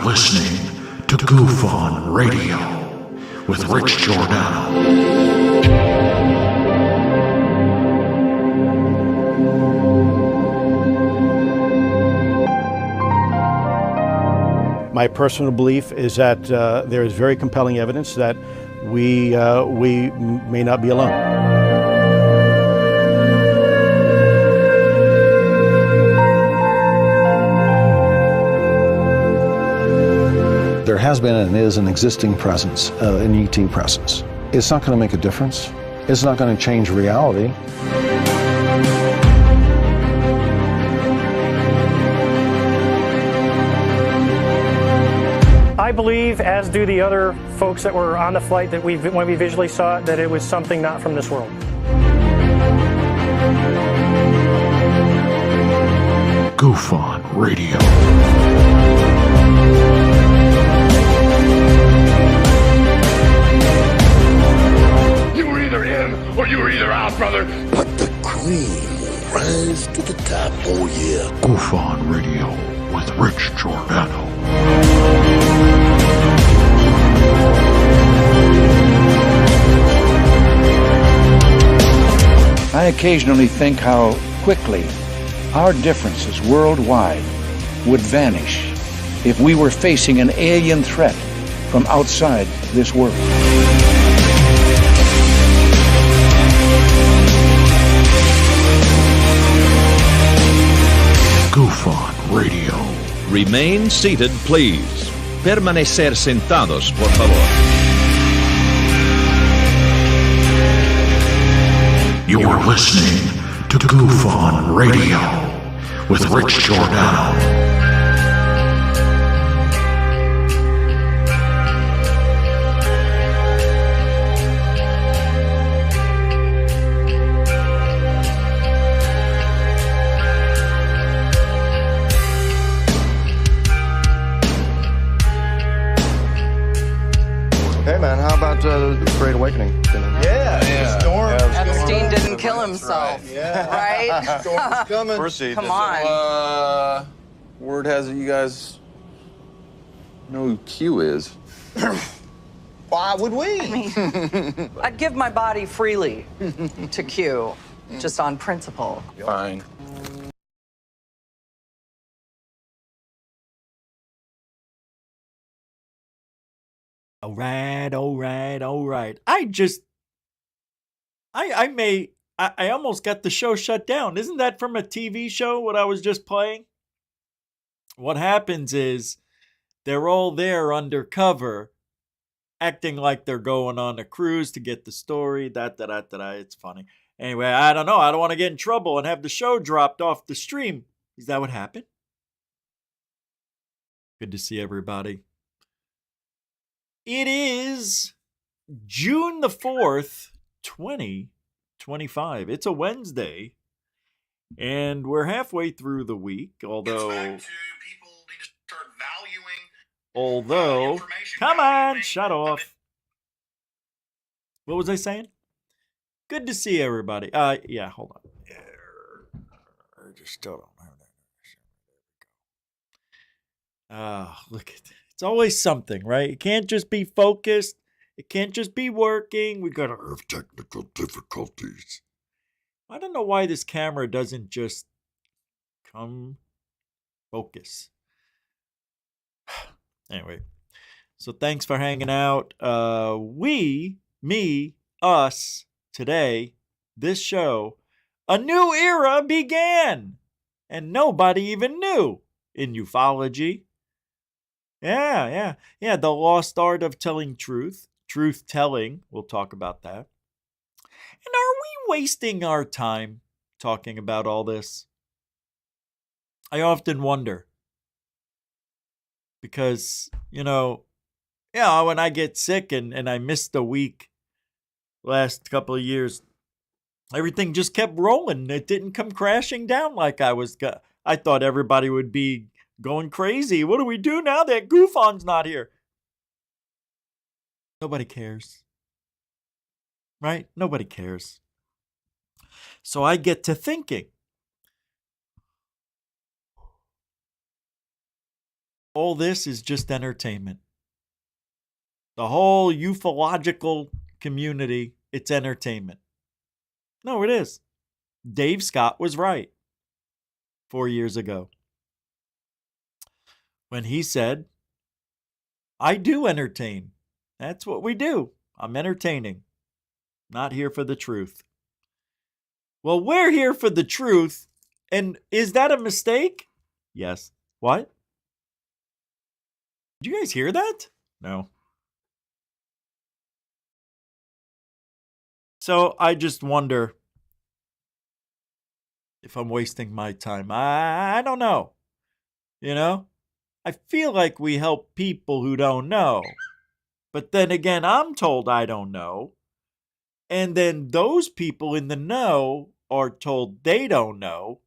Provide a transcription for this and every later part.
listening to GUFON Radio with Rich Giordano. My personal belief is that there is very compelling evidence that we may not be alone. There has been and is an existing presence, an ET presence. It's not going to make a difference. It's not going to change reality. I believe, as do the other folks that were on the flight, that when we visually saw it, that it was something not from this world. GUFON Radio. You were either in or you were either out, brother. But the cream will rise to the top, oh yeah. GUFON Radio with Rich Giordano. I occasionally think how quickly our differences worldwide would vanish if we were facing an alien threat from outside this world. GUFON Radio. Remain seated, please. Permanecer sentados, por favor. You're listening to GUFON Radio with Rich Giordano. Hey man, how about the Great Awakening? Yeah. Storm. Epstein didn't kill himself, right? Storm's coming. Proceed. Come on. Word has it you guys know who Q is. Why would we? I'd give my body freely to Q, just on principle. Fine. All right. I almost got the show shut down. Isn't that from a TV show, what I was just playing? What happens is they're all there undercover, acting like they're going on a cruise to get the story. It's funny. Anyway, I don't know. I don't want to get in trouble and have the show dropped off the stream. Is that what happened? Good to see everybody. It is June the 4th, 2025. It's a Wednesday, and we're halfway through the week, although come on, shut off. What was I saying? Good to see everybody. Yeah, hold on. I just still don't have that. Look at that. It's always something, right? It can't just be focused. It can't just be working. We gotta have technical difficulties. I don't know why this camera doesn't just come focus. Anyway, so thanks for hanging out. Us, today, this show, a new era began. And nobody even knew in ufology. Yeah. The lost art of telling truth telling. We'll talk about that. And are we wasting our time talking about all this? I often wonder. Because, when I get sick and I missed a week last couple of years, everything just kept rolling. It didn't come crashing down like I thought everybody would be going crazy. What do we do now that GUFON's not here? Nobody cares. Right? Nobody cares. So I get to thinking, all this is just entertainment. The whole ufological community, it's entertainment. No, it is. Dave Scott was right 4 years ago when he said, I do entertain. That's what we do. I'm entertaining. Not here for the truth. Well, we're here for the truth. And is that a mistake? Yes. What? Did you guys hear that? No. So I just wonder if I'm wasting my time. I don't know. You know? I feel like we help people who don't know. But then again, I'm told I don't know. And then those people in the know are told they don't know.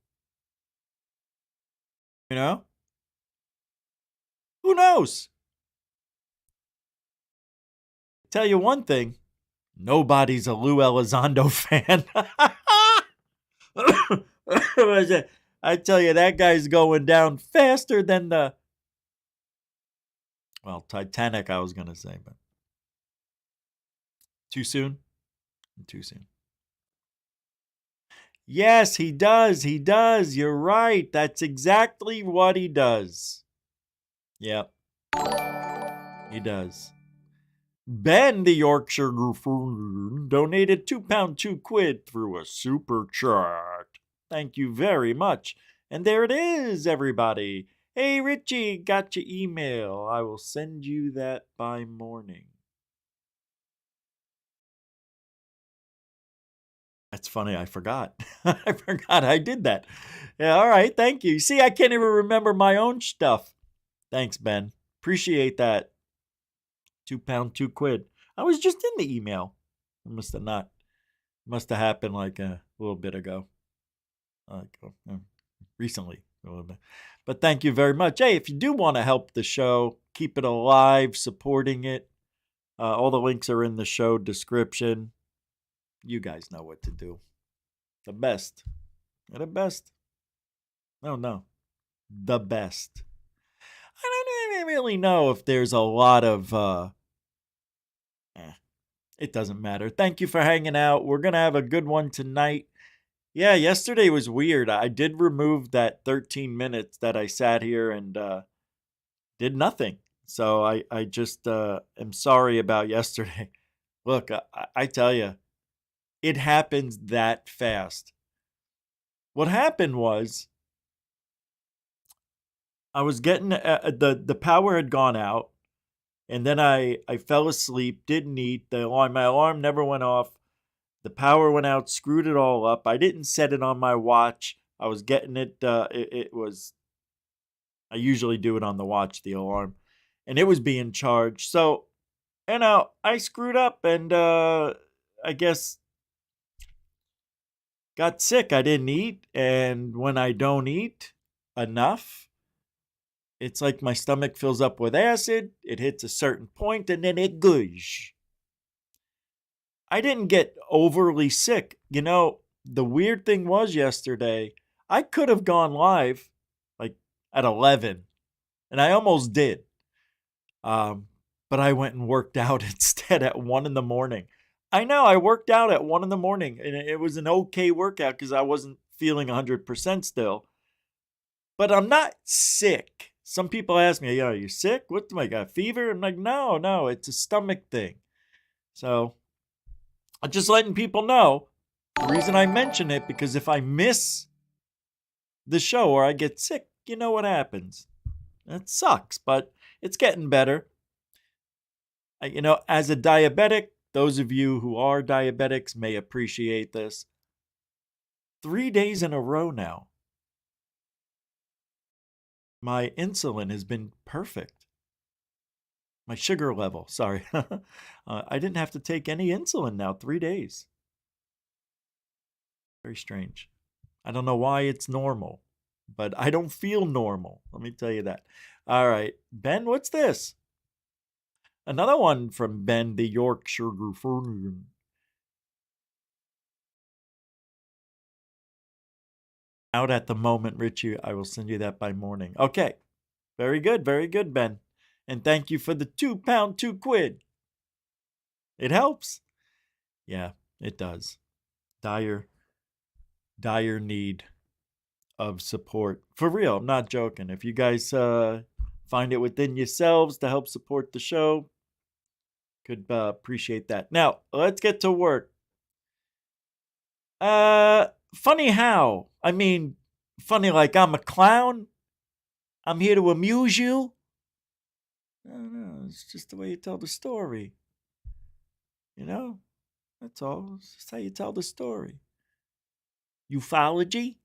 You know? Who knows? Tell you one thing. Nobody's a Lou Elizondo fan. I tell you, that guy's going down faster than the... Well, Titanic, I was going to say, but... Too soon? Too soon. Yes, he does. He does. You're right. That's exactly what he does. Yep. He does. Ben, the Yorkshire GUFON, donated £2, £2 through a super chat. Thank you very much. And there it is, everybody. Hey, Richie, got your email. I will send you that by morning. That's funny. I forgot. I forgot I did that. Yeah, all right. Thank you. See, I can't even remember my own stuff. Thanks, Ben. Appreciate that. £2, £2. I was just in the email. I must have not. Must have happened like a little bit ago. Recently, a little bit. But thank you very much. Hey, if you do want to help the show, keep it alive, supporting it, all the links are in the show description. You guys know what to do. The best. You're the best. No. The best. I don't really know if there's a lot of... It doesn't matter. Thank you for hanging out. We're going to have a good one tonight. Yeah, yesterday was weird. I did remove that 13 minutes that I sat here and did nothing. So I just am sorry about yesterday. Look, I tell you, it happens that fast. What happened was I was getting the power had gone out, and then I fell asleep, didn't eat. My alarm never went off. The power went out, screwed it all up. I didn't set it on my watch. I was getting it. It was. I usually do it on the watch, the alarm, and it was being charged. So, I screwed up, and I guess got sick. I didn't eat, and when I don't eat enough, it's like my stomach fills up with acid. It hits a certain point, and then it goes. I didn't get overly sick. The weird thing was yesterday, I could have gone live like at 11, and I almost did. But I went and worked out instead at 1 in the morning. I know, I worked out at 1 in the morning, and it was an okay workout because I wasn't feeling 100% still. But I'm not sick. Some people ask me, are you sick? What, do I got, fever? I'm like, no, it's a stomach thing. So I'm just letting people know. The reason I mention it, because if I miss the show or I get sick, you know what happens. That sucks, but it's getting better. As a diabetic, those of you who are diabetics may appreciate this. 3 days in a row now, my insulin has been perfect. My sugar level, sorry. I didn't have to take any insulin now, 3 days. Very strange. I don't know why it's normal, but I don't feel normal. Let me tell you that. All right, Ben, what's this? Another one from Ben, the Yorkshire GUFON. Out at the moment, Richie. I will send you that by morning. Okay. Very good, Ben. And thank you for the £2, £2. It helps. Yeah, it does. Dire need of support. For real, I'm not joking. If you guys find it within yourselves to help support the show, could appreciate that. Now, let's get to work. Funny how? I mean, funny like I'm a clown? I'm here to amuse you? I don't know. It's just the way you tell the story. You know? That's all. It's just how you tell the story. UFOlogy?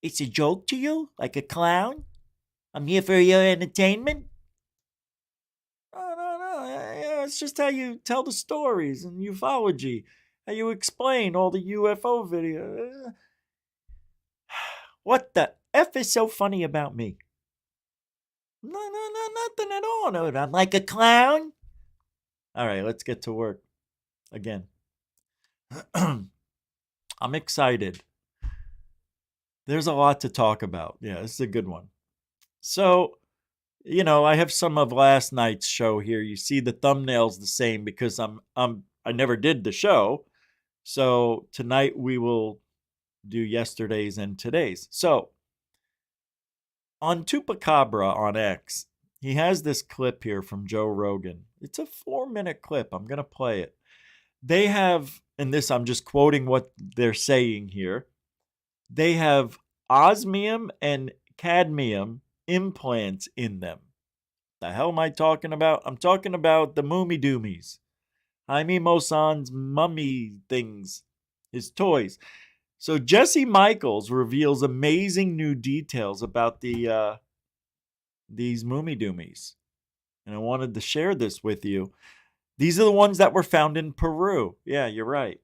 It's a joke to you? Like a clown? I'm here for your entertainment? No. It's just how you tell the stories in ufology. How you explain all the UFO videos. What the F is so funny about me? No, nothing at all. No, I'm like a clown. All right, let's get to work again. I'm excited. There's a lot to talk about. Yeah, this is a good one. So, you know, I have some of last night's show here. You see the thumbnail's the same because I never did the show. So tonight we will do yesterday's and today's. So on Tupacabra on X, he has this clip here from Joe Rogan. It's a 4-minute clip. I'm going to play it. They have, and this I'm just quoting what they're saying here. They have osmium and cadmium implants in them. The hell am I talking about? I'm talking about the Moomy Doomies. Jaime Maussan's mummy things, his toys. So Jesse Michaels reveals amazing new details about these Moomy Doomies. And I wanted to share this with you. These are the ones that were found in Peru. Yeah, you're right.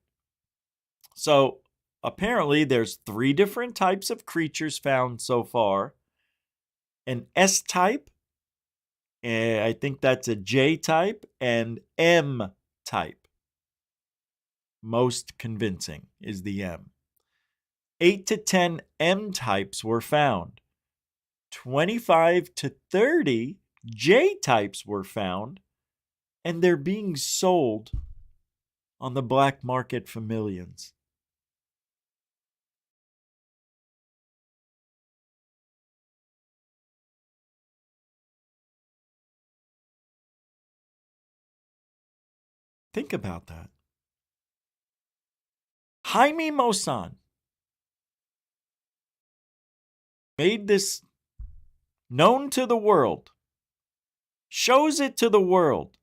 So apparently there's 3 different types of creatures found so far. An S-type, I think that's a J-type, and M-type. Most convincing is the M. 8 to 10 M-types were found. 25 to 30 J-types were found, and they're being sold on the black market for millions. Think about that. Jaime Maussan made this known to the world, shows it to the world,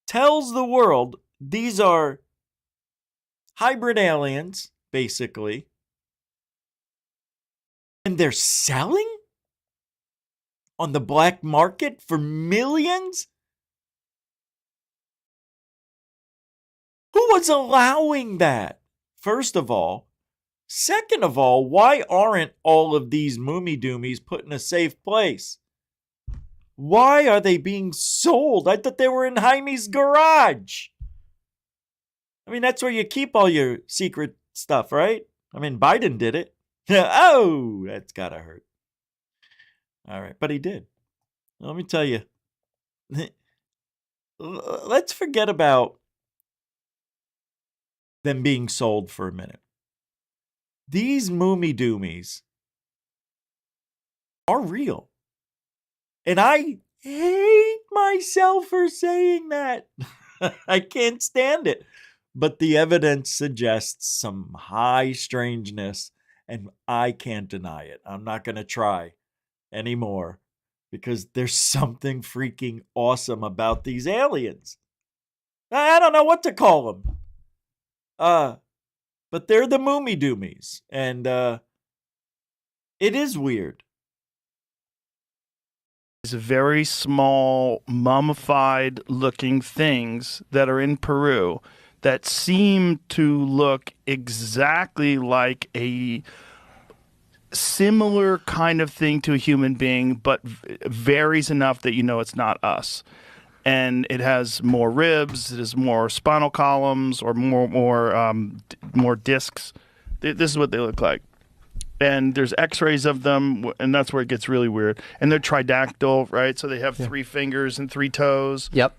tells the world these are hybrid aliens, basically, and they're selling on the black market for millions? Who was allowing that? First of all. Second of all, why aren't all of these Moomy Doomies put in a safe place? Why are they being sold? I thought they were in Jaime's garage. I mean, that's where you keep all your secret stuff, right? I mean, Biden did it. Oh, that's gotta hurt. All right, but he did. Let me tell you. Let's forget about them being sold for a minute. These Moomy Doomies are real. And I hate myself for saying that. I can't stand it. But the evidence suggests some high strangeness, and I can't deny it. I'm not going to try anymore because there's something freaking awesome about these aliens. I don't know what to call them. But they're the Moomy Doomies, and it is weird. These very small, mummified-looking things that are in Peru that seem to look exactly like a similar kind of thing to a human being, but varies enough that you know it's not us. And it has more ribs, it has more spinal columns, or more discs. This is what they look like. and there's x-rays of them, and that's where it gets really weird. And they're tridactyl, right? So they have 3 fingers and 3 toes. Yep.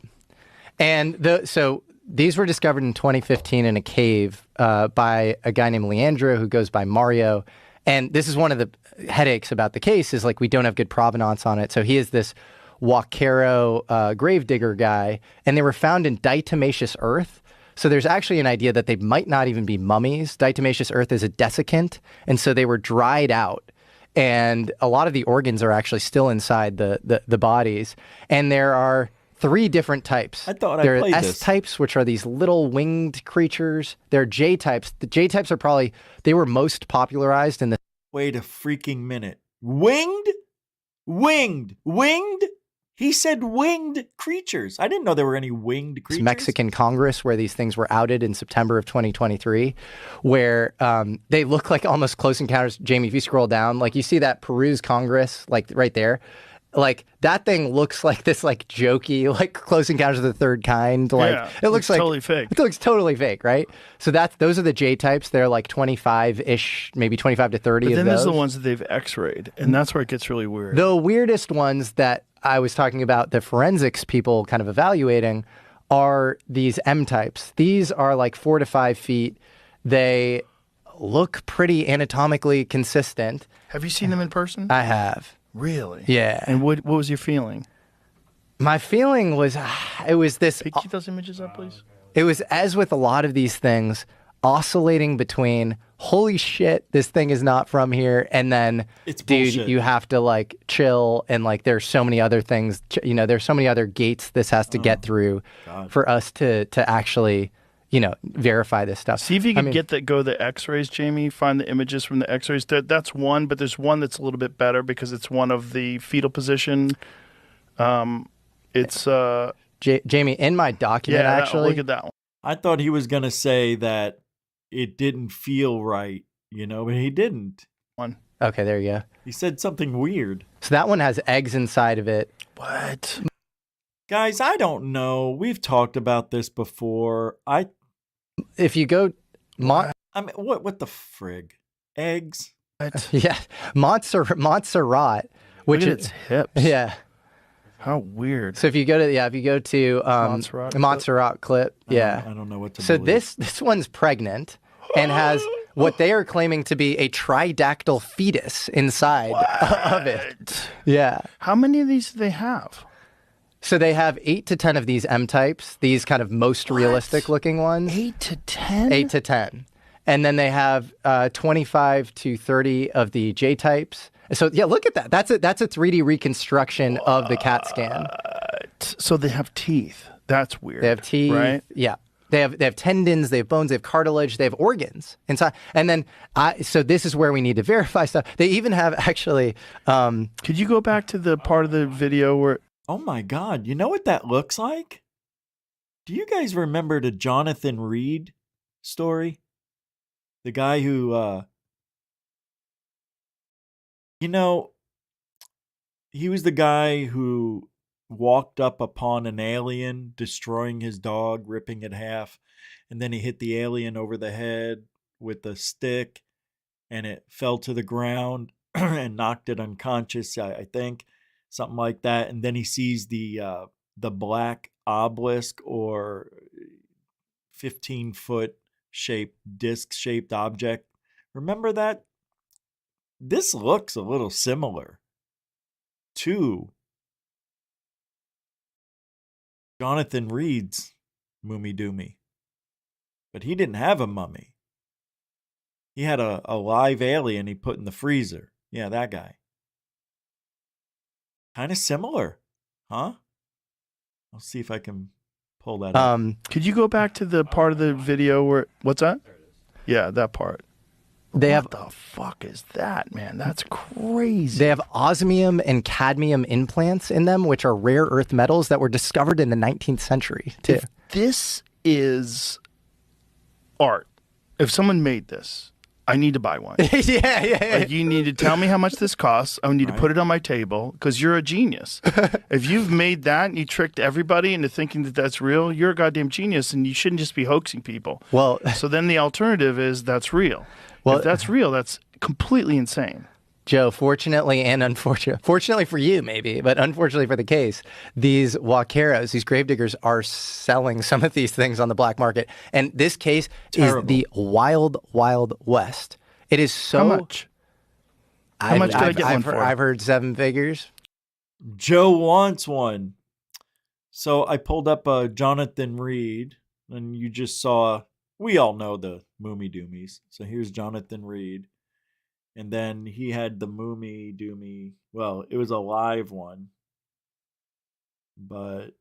And so these were discovered in 2015 in a cave by a guy named Leandro who goes by Mario. And this is one of the headaches about the case is like we don't have good provenance on it. So he is this Huaquero gravedigger guy, and they were found in diatomaceous earth. So there's actually an idea that they might not even be mummies. Diatomaceous earth is a desiccant, and so they were dried out. And a lot of the organs are actually still inside the bodies. And there are 3 different types. I thought there I played are this. S-types, which are these little winged creatures. There are J-types. The J-types are probably, they were most popularized in the... Wait a freaking minute. Winged? Winged? Winged? He said winged creatures. I didn't know there were any winged creatures. Mexican Congress, where these things were outed in September of 2023, where they look like almost Close Encounters. Jamie, if you scroll down, like you see that Peru's Congress, like right there. Like that thing looks like this like jokey, like Close Encounters of the Third Kind. Like it looks like totally fake. It looks totally fake, right? So those are the J types. They're like 25-ish, maybe 25 to 30 But then of those. there's the ones that they've x-rayed, and that's where it gets really weird. The weirdest ones that I was talking about, the forensics people kind of evaluating, are these M types. These are like 4 to 5 feet. They look pretty anatomically consistent. Have you seen them in person? I have. Really? Yeah. And what was your feeling? My feeling was, it was this... Keep those images up, please. It was, as with a lot of these things, oscillating between, holy shit, this thing is not from here, and then, it's dude, bullshit. you have to, like, chill, and, like, there's so many other things, there's so many other gates this has to get through for us to actually, verify this stuff. See if you can go the x-rays, Jamie, find the images from the x-rays. That's one, but there's one that's a little bit better because it's one of the fetal position. It's... Jamie, in my document, actually... look at that one. I thought he was going to say that it didn't feel right, but he didn't. Okay, there you go. He said something weird. So that one has eggs inside of it. What? Guys, I don't know. We've talked about this before. If you go... I mean, what the frig? Eggs? Yeah. Montserrat, which Look at is... its hips. Yeah. How weird. So if you go to Montserrat clip, yeah. I don't know what to So believe. this one's pregnant and has what they are claiming to be a tridactyl fetus inside of it. Yeah. How many of these do they have? So they have 8 to 10 of these M types, these kind of most realistic looking ones. 8 to 10? 8 to 10. And then they have 25 to 30 of the J types. So yeah, look at that. That's a 3D reconstruction of the CAT scan. So they have teeth. That's weird. They have teeth, right? Yeah. They have tendons, they have bones, they have cartilage, they have organs inside. And then, so this is where we need to verify stuff. They even have actually... Could you go back to the part of the video where... Oh my God, you know what that looks like? Do you guys remember the Jonathan Reed story? The guy who... he was the guy who walked up upon an alien, destroying his dog, ripping it half, and then he hit the alien over the head with a stick, and it fell to the ground and knocked it unconscious, I think, something like that. And then he sees the black obelisk or 15-foot disc-shaped object. Remember that? This looks a little similar to Jonathan Reed's Mummy Doomy. But he didn't have a mummy. He had a live alien he put in the freezer. Yeah, that guy. Kind of similar, huh? I'll see if I can pull that up. Could you go back to the part of the video where... What's that? Yeah, that part. What the fuck is that, man? That's crazy. They have osmium and cadmium implants in them, which are rare earth metals that were discovered in the 19th century, too. If this is art, if someone made this, I need to buy one. yeah. Like, you need to tell me how much this costs. I need to put it on my table because you're a genius. If you've made that and you tricked everybody into thinking that that's real, you're a goddamn genius, and you shouldn't just be hoaxing people. Well, so then the alternative is that's real. Well, if that's real, that's completely insane. Joe, fortunately and fortunately for you maybe, but unfortunately for the case, these Waqueros, these gravediggers, are selling some of these things on the black market. And this case is the wild, wild west. It is so... How much? How much could I get one for? I've heard 7 figures. Joe wants one. So I pulled up Jonathan Reed, and you just saw... We all know the Moomy Doomies. So here's Jonathan Reed. And then he had the Moomy Doomy. Well, it was a live one. But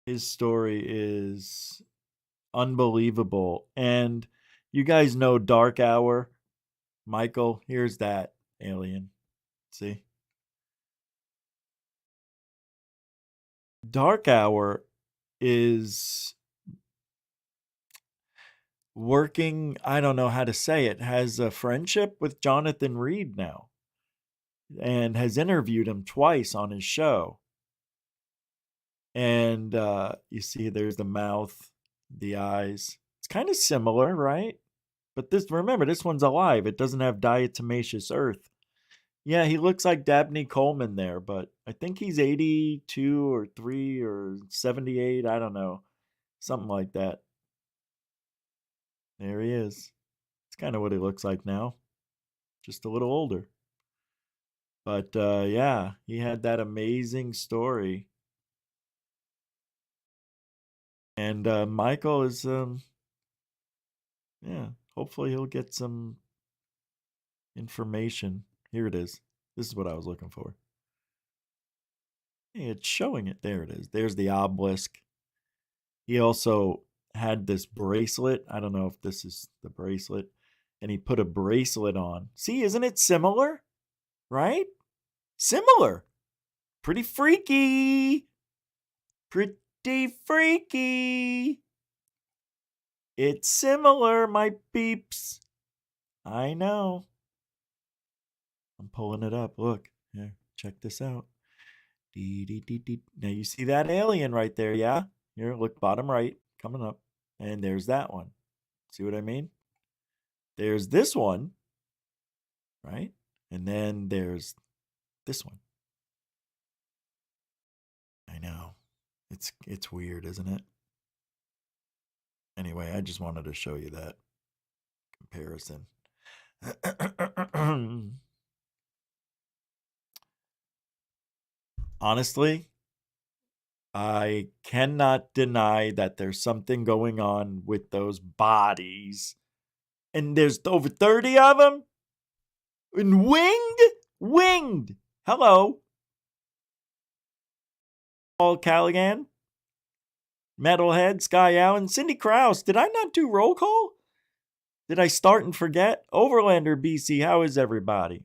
his story is unbelievable. And you guys know Dark Hour. Michael, here's that alien. See? Dark Hour is working, I don't know how to say it, has a friendship with Jonathan Reed now and has interviewed him twice on his show. And you see there's the mouth, the eyes. It's kind of similar, right? But remember, this one's alive. It doesn't have diatomaceous earth. Yeah, he looks like Dabney Coleman there, but I think he's 82 or 3 or 78. I don't know. Something like that. There he is. It's kind of what he looks like now. Just a little older. But yeah, he had that amazing story. And Michael is, yeah, hopefully he'll get some information. Here it is. This is what I was looking for. Hey, it's showing it. There it is. There's the obelisk. He also had this bracelet. I don't know if this is the bracelet. And he put a bracelet on. See, isn't it similar? Right? Similar. Pretty freaky. Pretty freaky. It's similar, my peeps. I know. I'm pulling it up. Look. Here, check this out. Now you see that alien right there, yeah? Here, look, bottom right. Coming up. And there's that one. See what I mean? There's this one. Right? And then there's this one. I know. It's weird, isn't it? Anyway, I just wanted to show you that comparison. Honestly, I cannot deny that there's something going on with those bodies. And there's over 30 of them. And winged. Hello. Paul Callaghan, Metalhead, Sky Allen, Cindy Krause. Did I not do roll call? Did I start and forget? Overlander BC, how is everybody?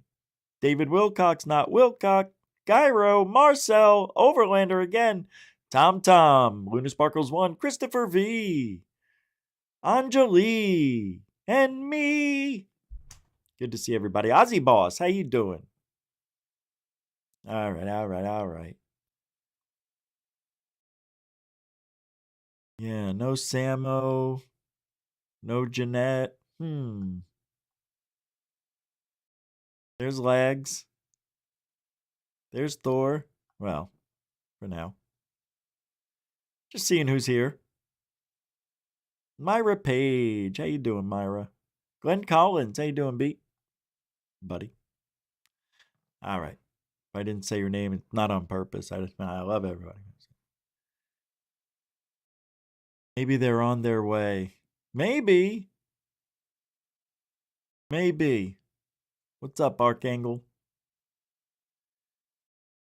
David Wilcox, not Wilcox. Gyro, Marcel, Overlander again. Tom, Luna Sparkles 1, Christopher V, Anjali, and me. Good to see everybody. Ozzy Boss, how you doing? All right. Yeah, no Samo, no Jeanette. There's Lags. There's Thor. Well, for now. Just seeing who's here. Myra Page. How you doing, Myra? Glenn Collins. How you doing, B? Buddy. All right. If I didn't say your name, it's not on purpose. I love everybody. Maybe they're on their way. Maybe. What's up, Archangel?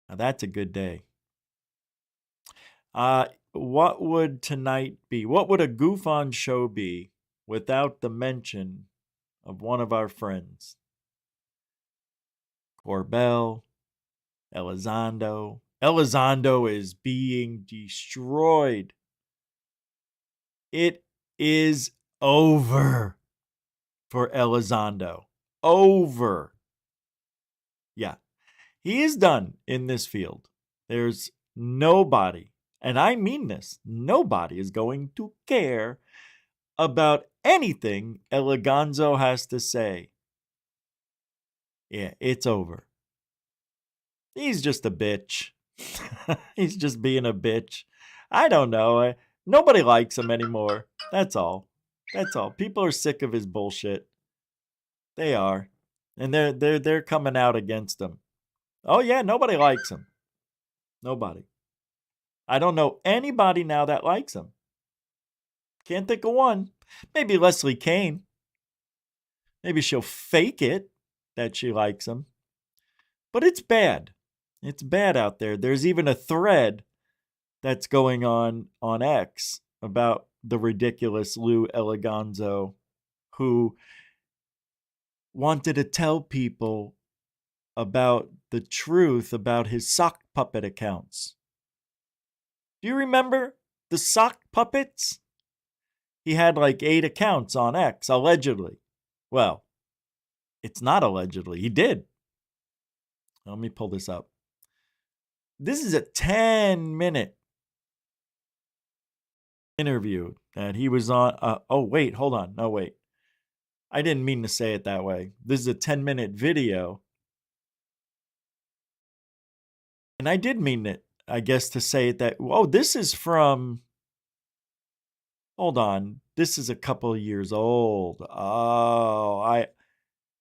Now that's a good day. What would tonight be? What would a GUFON show be without the mention of one of our friends? Corbell, Elizondo. Elizondo is being destroyed. It is over. for Elizondo. Over. Yeah. He is done in this field. There's nobody, and I mean this, nobody is going to care about anything Elizondo has to say. Yeah, it's over. He's just a bitch. He's just being a bitch. I don't know. Nobody likes him anymore. That's all. That's all. People are sick of his bullshit. They are. And they're coming out against him. Oh yeah, nobody likes him. Nobody. I don't know anybody now that likes him. Can't think of one. Maybe Leslie Kane. Maybe she'll fake it that she likes him. But it's bad. It's bad out there. There's even a thread that's going on X about the ridiculous Lou Elizondo, who wanted to tell people about the truth about his sock puppet accounts. Do you remember the sock puppets? He had like 8 accounts on X, allegedly. Well, it's not allegedly. He did. Let me pull this up. This is a 10-minute interview that he was on. Oh, wait, hold on. No, wait. I didn't mean to say it that way. This is a 10-minute video. And I did mean it, I guess, to say it that. Oh, this is from. Hold on. This is a couple of years old. Oh,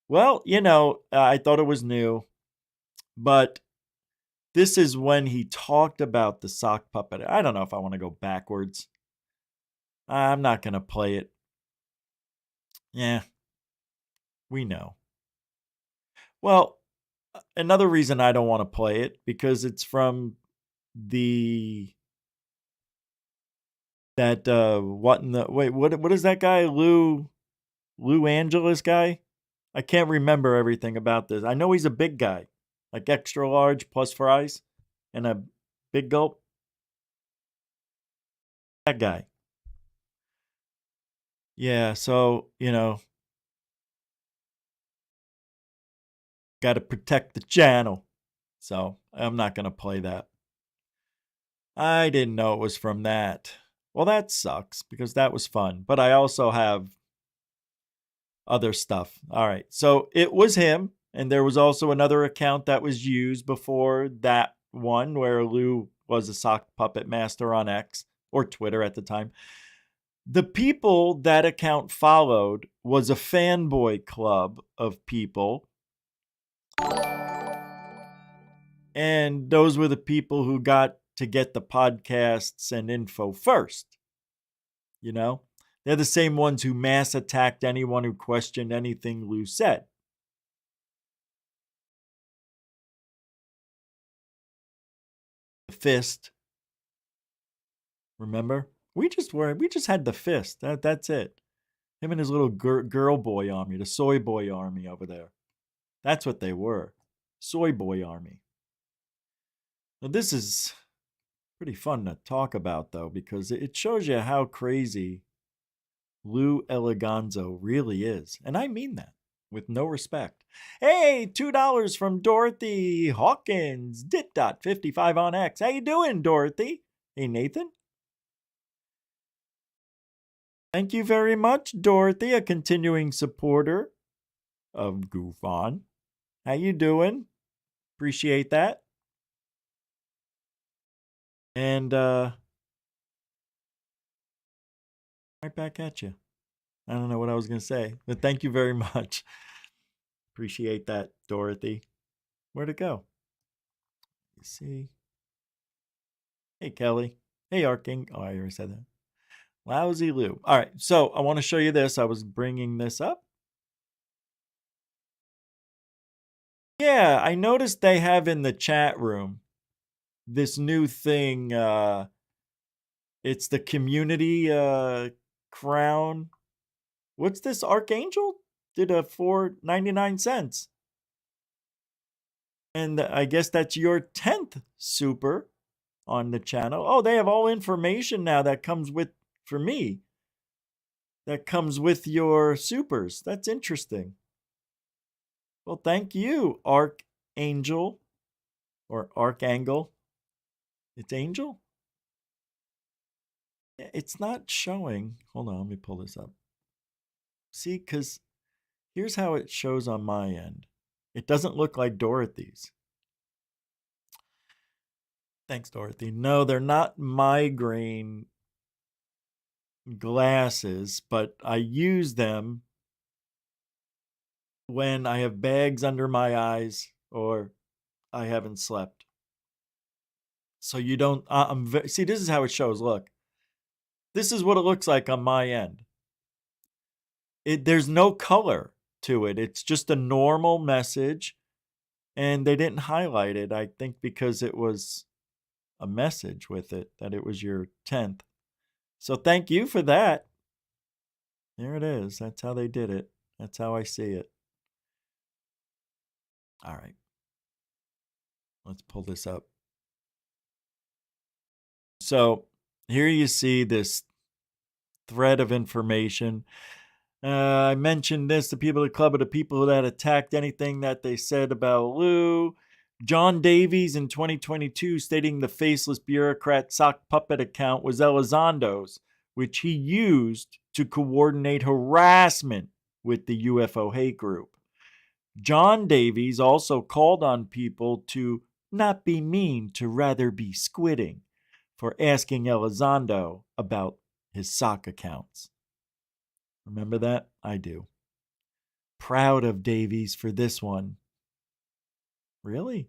well, you know, I thought it was new. But this is when he talked about the sock puppet. I don't know if I want to go backwards. I'm not going to play it. Yeah, we know. Well, another reason I don't want to play it, because it's from what is that guy, Lou Angeles guy? I can't remember everything about this. I know he's a big guy, like extra large plus fries and a big gulp. That guy. Yeah, so, you know, got to protect the channel. So I'm not going to play that. I didn't know it was from that. Well, that sucks because that was fun. But I also have other stuff. All right. So it was him. And there was also another account that was used before that one where Lou was a sock puppet master on X or Twitter at the time. The people that account followed was a fanboy club of people. And those were the people who got to get the podcasts and info first. You know, they're the same ones who mass attacked anyone who questioned anything Lou said. The fist. Remember? We just had the fist. That's it. Him and his little girl boy army, the soy boy army over there. That's what they were. Soy boy army. Now this is pretty fun to talk about, though, because it shows you how crazy Lou Elizondo really is. And I mean that with no respect. Hey, $2 from Dorothy Hawkins. Dit.55 on X. How you doing, Dorothy? Hey, Nathan? Thank you very much, Dorothy, a continuing supporter of GUFON. How you doing? Appreciate that. And right back at you. I don't know what I was going to say, but thank you very much. Appreciate that, Dorothy. Where'd it go? Let's see. Hey, Kelly. Hey, Arking. Oh, I already said that. Lousy Lou. All right, so I want to show you this. I was bringing this up. Yeah, I noticed they have in the chat room this new thing. It's the community crown. What's this? Archangel did a $4.99. And I guess that's your 10th super on the channel. Oh, they have all information now that comes with for me. that comes with your supers. That's interesting. Well, thank you, Archangel or Archangel. It's Angel? It's not showing. Hold on, let me pull this up. See, because here's how it shows on my end. It doesn't look like Dorothy's. Thanks, Dorothy. No, they're not migraine glasses, but I use them when I have bags under my eyes or I haven't slept. So you don't, see, this is how it shows. Look, this is what it looks like on my end. There's no color to it. It's just a normal message, and they didn't highlight it, I think, because it was a message with it, that it was your 10th. So thank you for that. There it is. That's how they did it. That's how I see it. All right. Let's pull this up. So here you see this thread of information. I mentioned this, the people at the club are the people that attacked anything that they said about Lou. John Davies in 2022 stating the faceless bureaucrat sock puppet account was Elizondo's, which he used to coordinate harassment with the UFO hate group. John Davies also called on people to not be mean, to rather be squidding, for asking Elizondo about his sock accounts. Remember that? I do. Proud of Davies for this one. Really?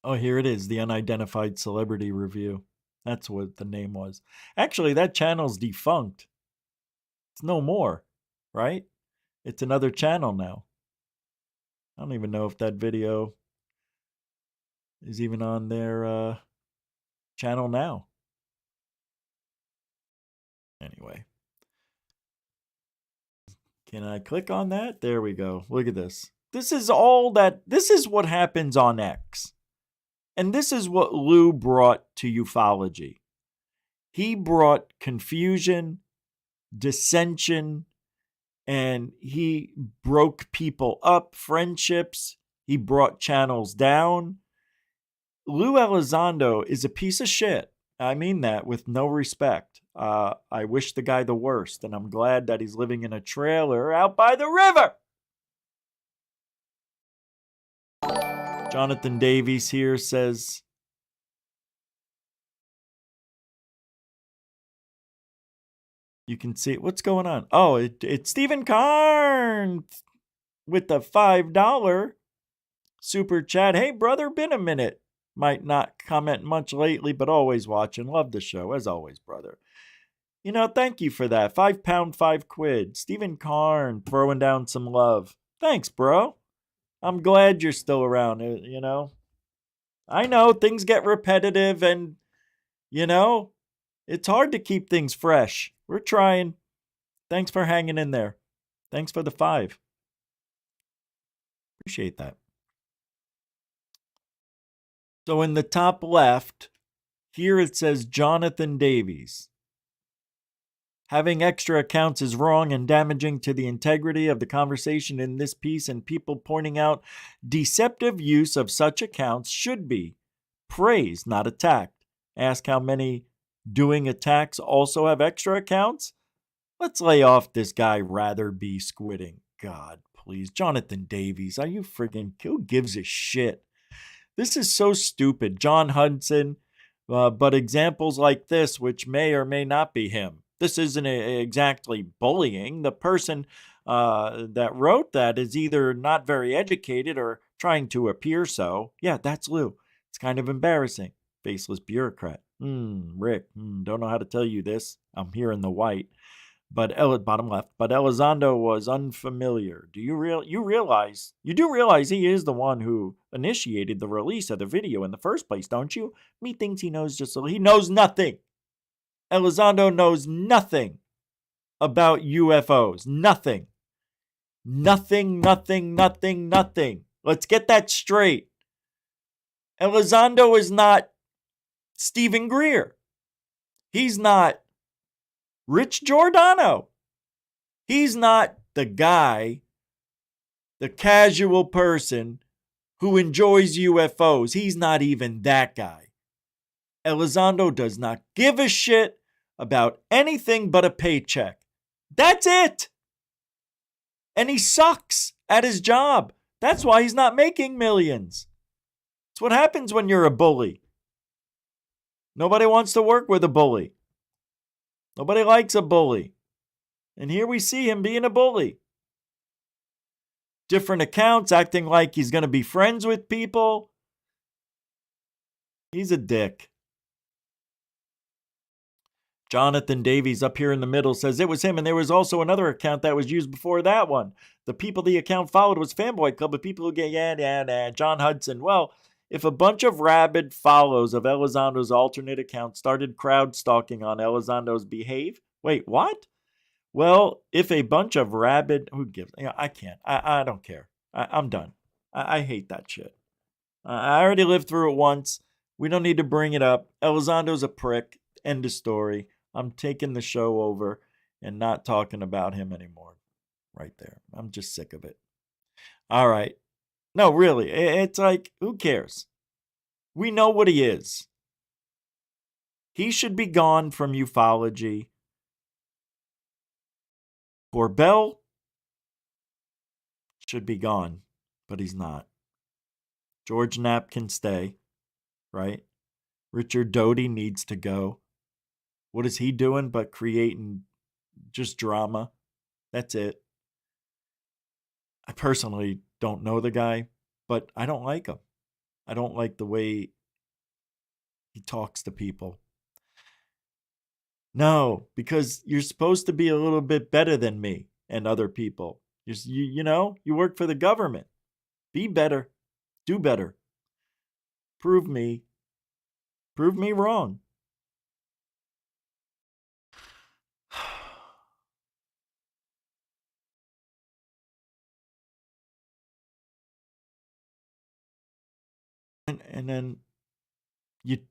Oh, here it is, the Unidentified Celebrity Review. That's what the name was. Actually, that channel's defunct. It's no more, right? It's another channel now. I don't even know if that video is even on their channel now. Anyway. Can I click on that? There we go. Look at this. This is what happens on X. And this is what Lou brought to ufology. He brought confusion, dissension, and he broke people up, friendships. He brought channels down. Lou Elizondo is a piece of shit. I mean that with no respect. I wish the guy the worst, and I'm glad that he's living in a trailer out by the river. Jonathan Davies here says, you can see what's going on. Oh, it's Stephen Karn with the $5 super chat. Hey, brother, been a minute. Might not comment much lately, but always watching. Love the show, as always, brother. You know, thank you for that. £5, £5. Stephen Karn throwing down some love. Thanks, bro. I'm glad you're still around, you know. I know things get repetitive and, you know, it's hard to keep things fresh. We're trying. Thanks for hanging in there. Thanks for the 5. Appreciate that. So in the top left, here it says Jonathan Davies. Having extra accounts is wrong and damaging to the integrity of the conversation in this piece, and people pointing out deceptive use of such accounts should be praised, not attacked. Ask how many doing attacks also have extra accounts? Let's lay off this guy rather be squidding. God, please. Jonathan Davies, are you friggin', who gives a shit? This is so stupid. John Hudson, but examples like this, which may or may not be him. This isn't exactly bullying. The person that wrote that is either not very educated or trying to appear so. Yeah, that's Lou. It's kind of embarrassing. Faceless bureaucrat. Rick, don't know how to tell you this. I'm here in the white. But bottom left. But Elizondo was unfamiliar. Do you realize he is the one who initiated the release of the video in the first place, don't you? Me thinks he knows just so he knows nothing. Elizondo knows nothing about UFOs. Nothing. Nothing. Let's get that straight. Elizondo is not Stephen Greer. He's not Rich Giordano. He's not the guy, the casual person who enjoys UFOs. He's not even that guy. Elizondo does not give a shit about anything but a paycheck. That's it. And he sucks at his job. That's why he's not making millions. It's what happens when you're a bully. Nobody wants to work with a bully. Nobody likes a bully. And here we see him being a bully. Different accounts, acting like he's going to be friends with people. He's a dick. Jonathan Davies up here in the middle says it was him, and there was also another account that was used before that one. The people the account followed was Fanboy Club, but people who get, John Hudson. Well, if a bunch of rabid follows of Elizondo's alternate account started crowd stalking on Elizondo's wait, what? Well, if a bunch of rabid, who gives, I can't, I don't care. I'm done. I hate that shit. I already lived through it once. We don't need to bring it up. Elizondo's a prick. End of story. I'm taking the show over and not talking about him anymore. Right there. I'm just sick of it. All right. No, really. It's like, who cares? We know what he is. He should be gone from ufology. Corbell should be gone, but he's not. George Knapp can stay, right? Richard Doty needs to go. What is he doing but creating just drama? That's it. I personally don't know the guy, but I don't like him. I don't like the way he talks to people. No, because you're supposed to be a little bit better than me and other people. You work for the government. Be better. Do better. Prove me wrong. And then it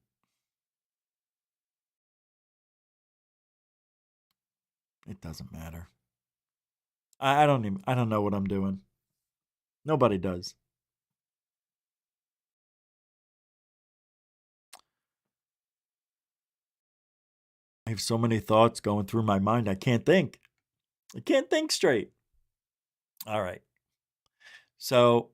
doesn't matter. I don't know what I'm doing. Nobody does. I have so many thoughts going through my mind. I can't think. I can't think straight. All right. So,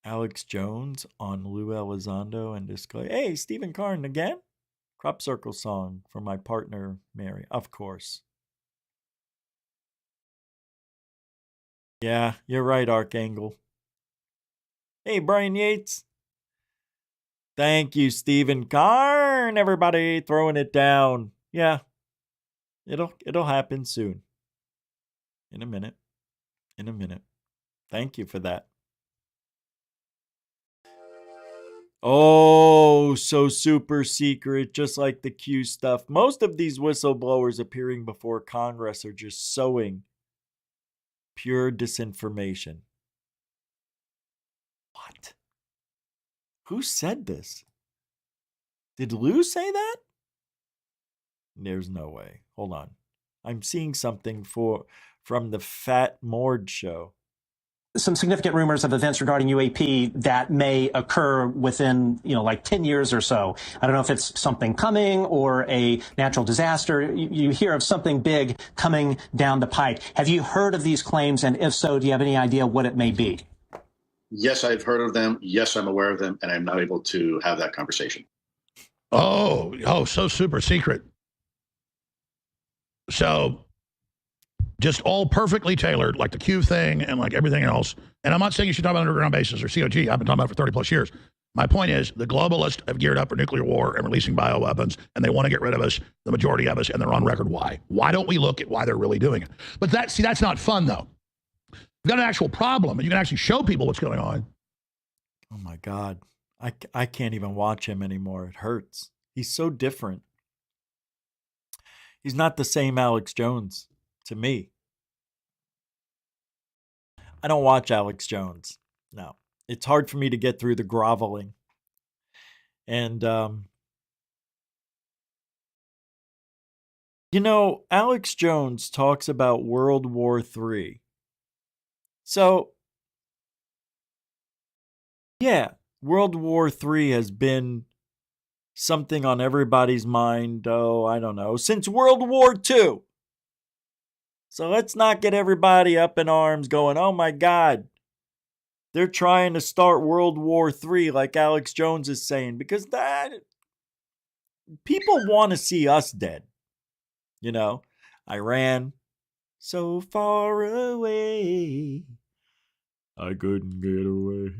Alex Jones on Lou Elizondo and display. Hey, Stephen Karn again? Crop Circle song for my partner, Mary. Of course. Yeah, you're right, Archangel. Hey, Brian Yates. Thank you, Stephen Karn. Everybody throwing it down. Yeah, it'll happen soon. In a minute. Thank you for that. Oh, so super secret, just like the Q stuff. Most of these whistleblowers appearing before Congress are just sowing pure disinformation. What? Who said this? Did Lou say that? There's no way. Hold on. I'm seeing something from the Fat Mord show. Some significant rumors of events regarding UAP that may occur within, like 10 years or so. I don't know if it's something coming or a natural disaster. You hear of something big coming down the pike. Have you heard of these claims? And if so, do you have any idea what it may be? Yes, I've heard of them. Yes, I'm aware of them. And I'm not able to have that conversation. Oh, so super secret. So just all perfectly tailored, like the Q thing and like everything else. And I'm not saying you should talk about underground bases or COG. I've been talking about it for 30 plus years. My point is the globalists have geared up for nuclear war and releasing bioweapons, and they want to get rid of us, the majority of us, and they're on record why. Why don't we look at why they're really doing it? But that's not fun, though. You've got an actual problem, and you can actually show people what's going on. Oh, my God. I can't even watch him anymore. It hurts. He's so different. He's not the same Alex Jones to me. I don't watch Alex Jones. No. It's hard for me to get through the groveling. And, Alex Jones talks about World War III. So, yeah, World War III has been something on everybody's mind, I don't know, since World War II. So let's not get everybody up in arms going, oh my God, they're trying to start World War III like Alex Jones is saying, because people want to see us dead. Iran, so far away, I couldn't get away.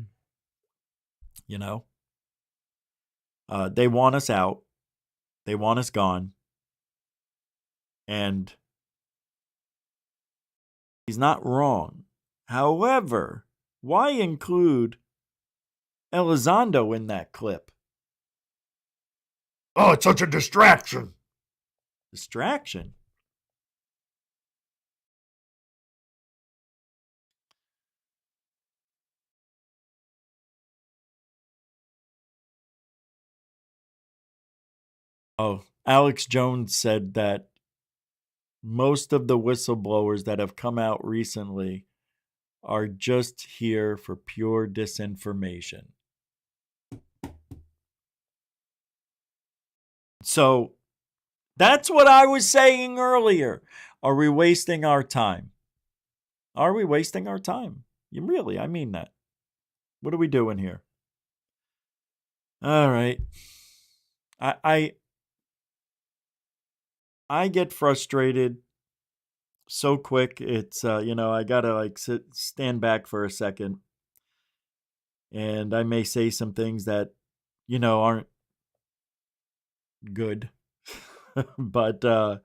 They want us out. They want us gone. And he's not wrong. However, why include Elizondo in that clip? Oh, it's such a distraction. Distraction? Oh, Alex Jones said that most of the whistleblowers that have come out recently are just here for pure disinformation. So that's what I was saying earlier. Are we wasting our time? Are we wasting our time? Really, I mean that. What are we doing here? All right. I get frustrated so quick. It's I gotta stand back for a second, and I may say some things that aren't good. But I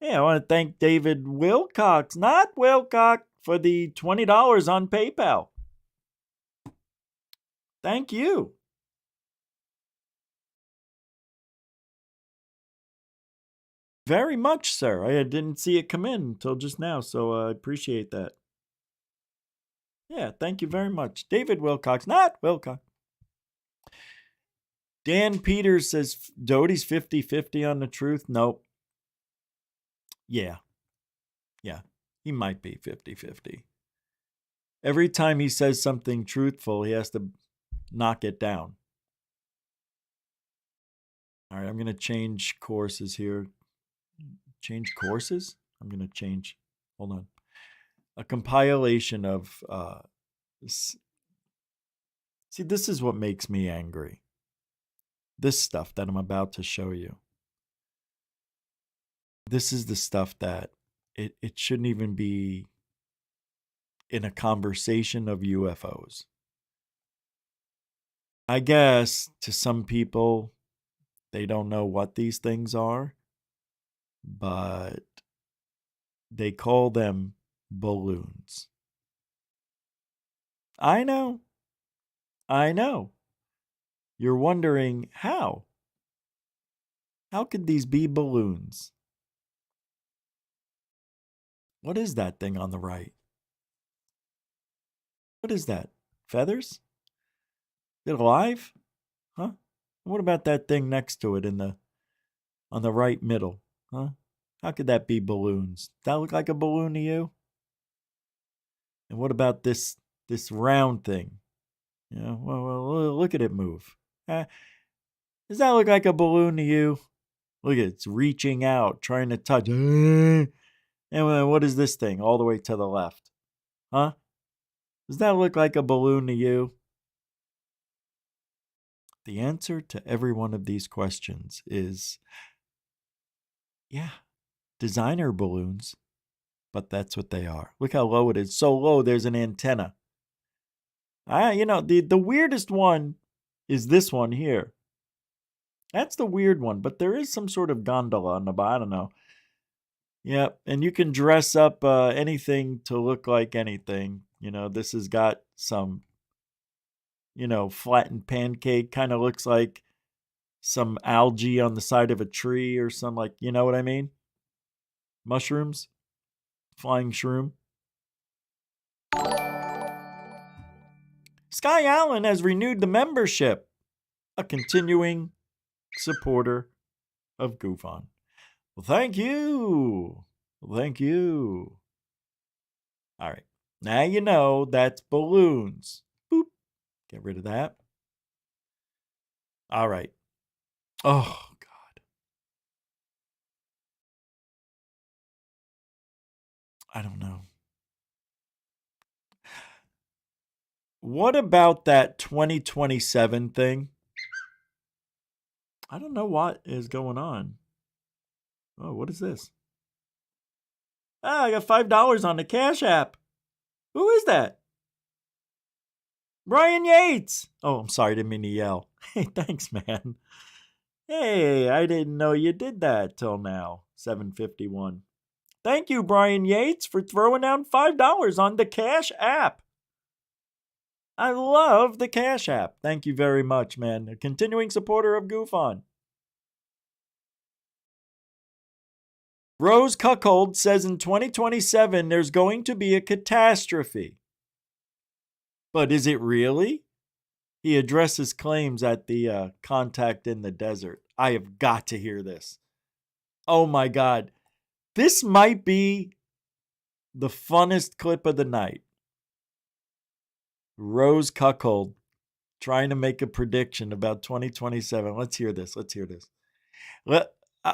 want to thank David Wilcox, not Wilcox, for the $20 on PayPal. Thank you. Very much, sir. I didn't see it come in until just now, so I appreciate that. Yeah, thank you very much. David Wilcox, not Wilcox. Dan Peters says Doty's 50-50 on the truth. Nope. Yeah, he might be 50-50. Every time he says something truthful, he has to knock it down. All right, I'm going to change courses here. Change courses? I'm going to change. Hold on. A compilation of... See, this is what makes me angry. This stuff that I'm about to show you. This is the stuff that it shouldn't even be in a conversation of UFOs. I guess to some people, they don't know what these things are, but they call them balloons. I know. You're wondering how? How could these be balloons? What is that thing on the right? What is that? Feathers? Is it alive? Huh? What about that thing next to it on the right middle? Huh? How could that be balloons? Does that look like a balloon to you? And what about this round thing? Well, look at it move. Does that look like a balloon to you? Look at it. It's reaching out, trying to touch. And what is this thing all the way to the left? Huh? Does that look like a balloon to you? The answer to every one of these questions is, yeah, designer balloons, but that's what they are. Look how low it is. So low, there's an antenna. The weirdest one is this one here. That's the weird one, but there is some sort of gondola on the bottom. I don't know. Yeah, and you can dress up anything to look like anything. This has got some, flattened pancake. Kind of looks like some algae on the side of a tree or some you know what I mean? Mushrooms? Flying shroom? Sky Allen has renewed the membership. a continuing supporter of GUFON. Well, thank you. Well, thank you. All right. Now you know that's balloons. Boop. Get rid of that. All right. Oh, God. I don't know. What about that 2027 thing? I don't know what is going on. Oh, what is this? Ah, I got $5 on the Cash App. Who is that? Brian Yates. Oh, I'm sorry, didn't mean to yell. Hey, thanks, man. Hey, I didn't know you did that till now. 7:51. Thank you, Brian Yates, for throwing down $5 on the Cash App. I love the Cash App. Thank you very much, man. A continuing supporter of GUFON. Rose Cuckold says in 2027 there's going to be a catastrophe. But is it really? He addresses claims at the Contact in the Desert. I have got to hear this. Oh my God. This might be the funnest clip of the night. Rose Cuckold trying to make a prediction about 2027. Let's hear this. Let's hear this.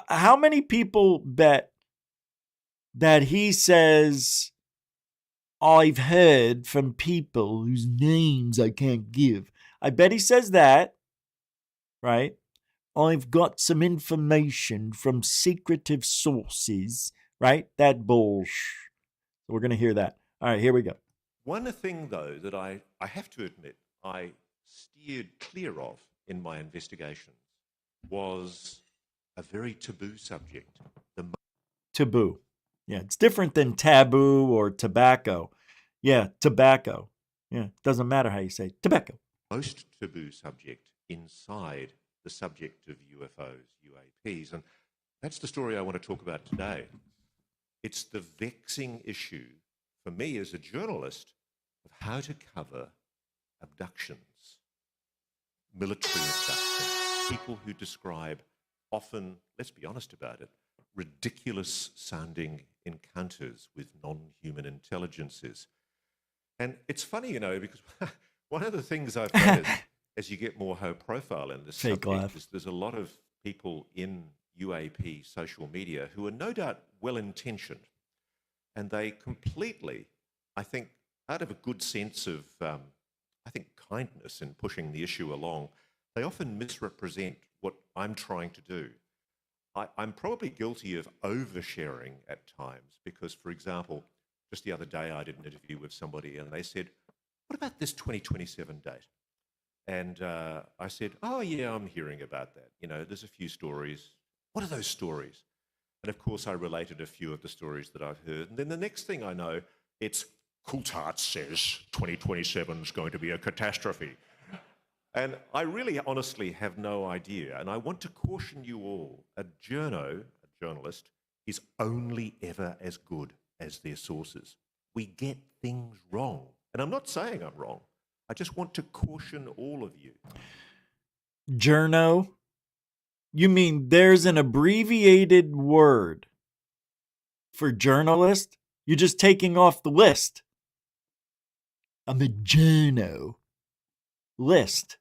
How many people bet that he says, I've heard from people whose names I can't give? I bet he says that, right? I've got some information from secretive sources, right? That bullshit. We're going to hear that. All right, here we go. One thing, though, that I have to admit I steered clear of in my investigations was a very taboo subject. Taboo. Yeah, it's different than taboo or tobacco. Yeah, tobacco. Yeah, doesn't matter how you say it. Tobacco. Most taboo subject inside the subject of UFOs, UAPs. And that's the story I want to talk about today. It's the vexing issue for me as a journalist of how to cover abductions, military abductions, people who describe often, let's be honest about it, ridiculous sounding encounters with non-human intelligences. And it's funny, you know, because one of the things I've noticed as you get more high profile in this subject is there's a lot of people in UAP social media who are no doubt well-intentioned, and they completely, I think, out of a good sense of, I think, kindness in pushing the issue along, they often misrepresent what I'm trying to do. I'm probably guilty of oversharing at times because, for example, just the other day I did an interview with somebody and they said, what about this 2027 date? And I said, oh yeah, I'm hearing about that. You know, there's a few stories. What are those stories? And of course I related a few of the stories that I've heard. And then the next thing I know, it's Coulthard says 2027 is going to be a catastrophe. And I really honestly have no idea. And I want to caution you all, a journalist, is only ever as good as their sources. We get things wrong. And I'm not saying I'm wrong. I just want to caution all of you. Journo? You mean there's an abbreviated word for journalist? You're just taking off the list. I'm a journo. List.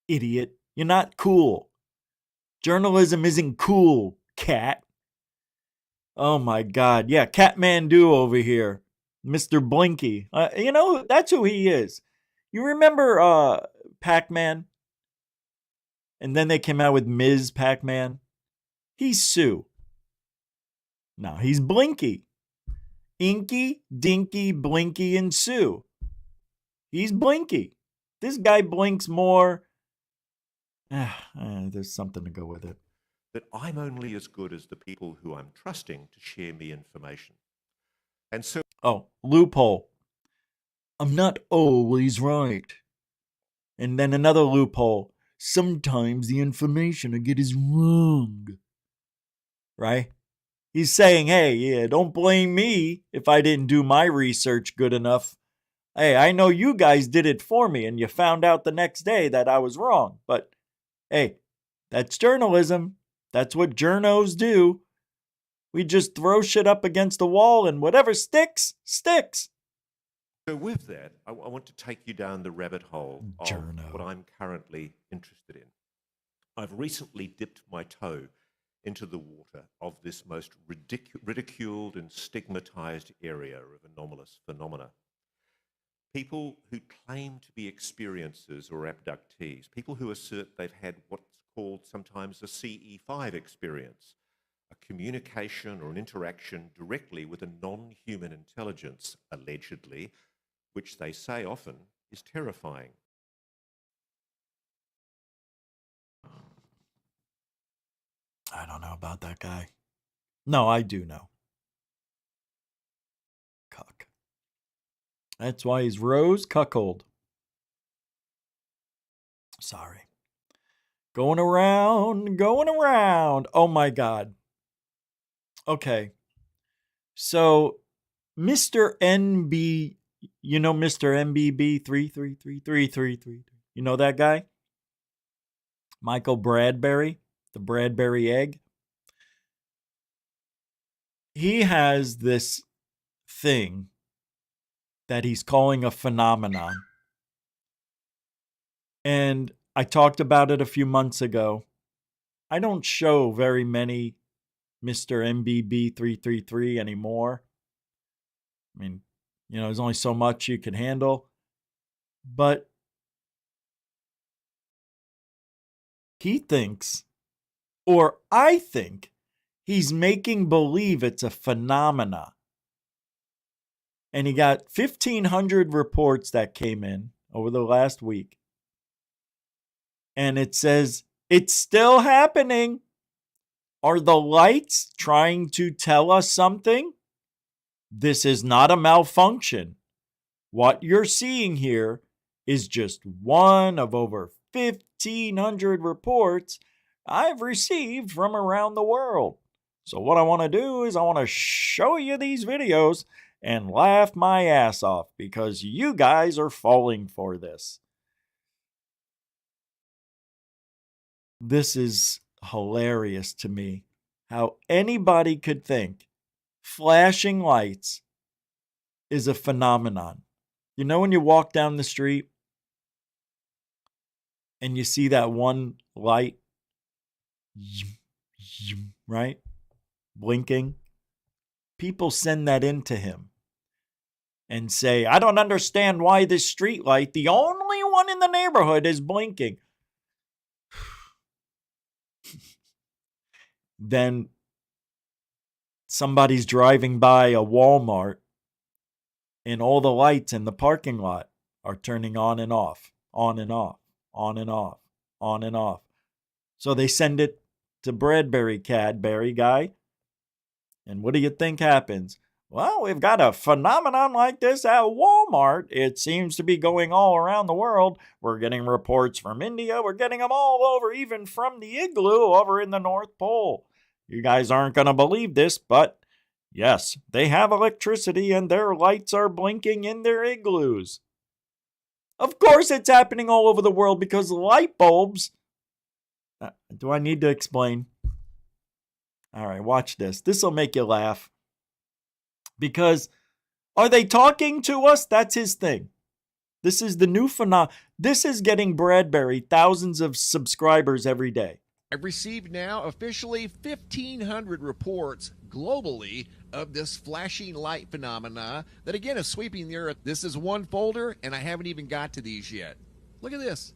Idiot. You're not cool. Journalism isn't cool, cat. Oh my God. Yeah, Catmandu over here. Mr. Blinky. You know, that's who he is. You remember Pac-Man? And then they came out with Ms. Pac-Man. He's Sue. No, he's Blinky. Inky, Dinky, Blinky, and Sue. He's Blinky. This guy blinks more. There's something to go with it. That I'm only as good as the people who I'm trusting to share me information. And so... Oh, loophole. I'm not always right. And then another loophole. Sometimes the information I get is wrong. Right? He's saying, hey, yeah, don't blame me if I didn't do my research good enough. Hey, I know you guys did it for me and you found out the next day that I was wrong. But Hey, that's journalism. That's what journos do. We just throw shit up against the wall and whatever sticks, sticks. So with that, I want to take you down the rabbit hole of what I'm currently interested in. I've recently dipped my toe into the water of this most ridiculed and stigmatized area of anomalous phenomena. People who claim to be experiencers or abductees, people who assert they've had what's called sometimes a CE5 experience, a communication or an interaction directly with a non-human intelligence, allegedly, which they say often is terrifying. I don't know about that guy. No, I do know. Cuck. That's why he's Rose Cuckold. Sorry. Going around, going around. Oh my God. Okay. So, Mr. NB, you know Mr. MBB 333333. You know that guy? Michael Bradbury, the Bradbury egg. He has this thing that he's calling a phenomenon. And I talked about it a few months ago. I don't show very many Mr. MBB 333 anymore. I mean, you know, there's only so much you can handle. But he thinks, or I think, he's making believe it's a phenomena. And he got 1,500 reports that came in over the last week. And it says, it's still happening. Are the lights trying to tell us something? This is not a malfunction. What you're seeing here is just one of over 1,500 reports I've received from around the world. So what I want to do is I want to show you these videos and laugh my ass off because you guys are falling for this. This is hilarious to me. How anybody could think flashing lights is a phenomenon. You know when you walk down the street and you see that one light, right? Blinking. People send that in to him and say, I don't understand why this street light, the only one in the neighborhood, is blinking. Then somebody's driving by a Walmart and all the lights in the parking lot are turning on and off, on and off, on and off, on and off. So they send it to Bradbury Cadbury guy. And what do you think happens? Well, we've got a phenomenon like this at Walmart. It seems to be going all around the world. We're getting reports from India. We're getting them all over, even from the igloo over in the North Pole. You guys aren't going to believe this, but yes, they have electricity and their lights are blinking in their igloos. Of course it's happening all over the world because light bulbs... do I need to explain? All right, watch this. This will make you laugh. Because are they talking to us? That's his thing. This is the new phenomenon. This is getting Bradbury thousands of subscribers every day. I've received now officially 1,500 reports globally of this flashing light phenomena that again is sweeping the earth. This is one folder and I haven't even got to these yet. Look at this.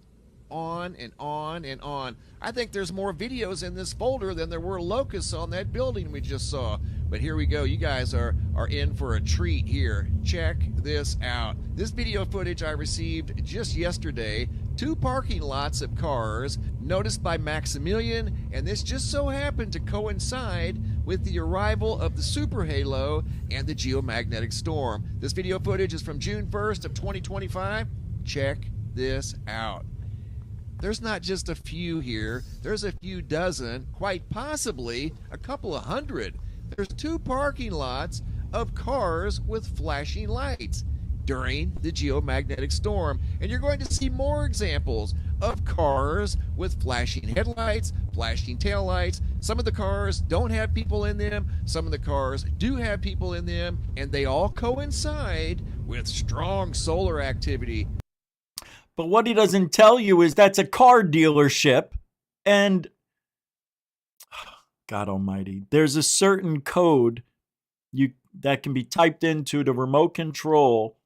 On and on and on. I think there's more videos in this folder than there were locusts on that building we just saw. But here we go. You guys are in for a treat here. Check this out. This video footage I received just yesterday. 2 parking lots of cars noticed by Maximilian, and this just so happened to coincide with the arrival of the super halo and the geomagnetic storm. This video footage is from June 1st of 2025. Check this out. There's not just a few here. There's a few dozen, quite possibly a couple of hundred. There's 2 parking lots of cars with flashing lights during the geomagnetic storm. And you're going to see more examples of cars with flashing headlights, flashing taillights. Some of the cars don't have people in them. Some of the cars do have people in them, and they all coincide with strong solar activity. But what he doesn't tell you is that's a car dealership, and God almighty, there's a certain code that can be typed into the remote control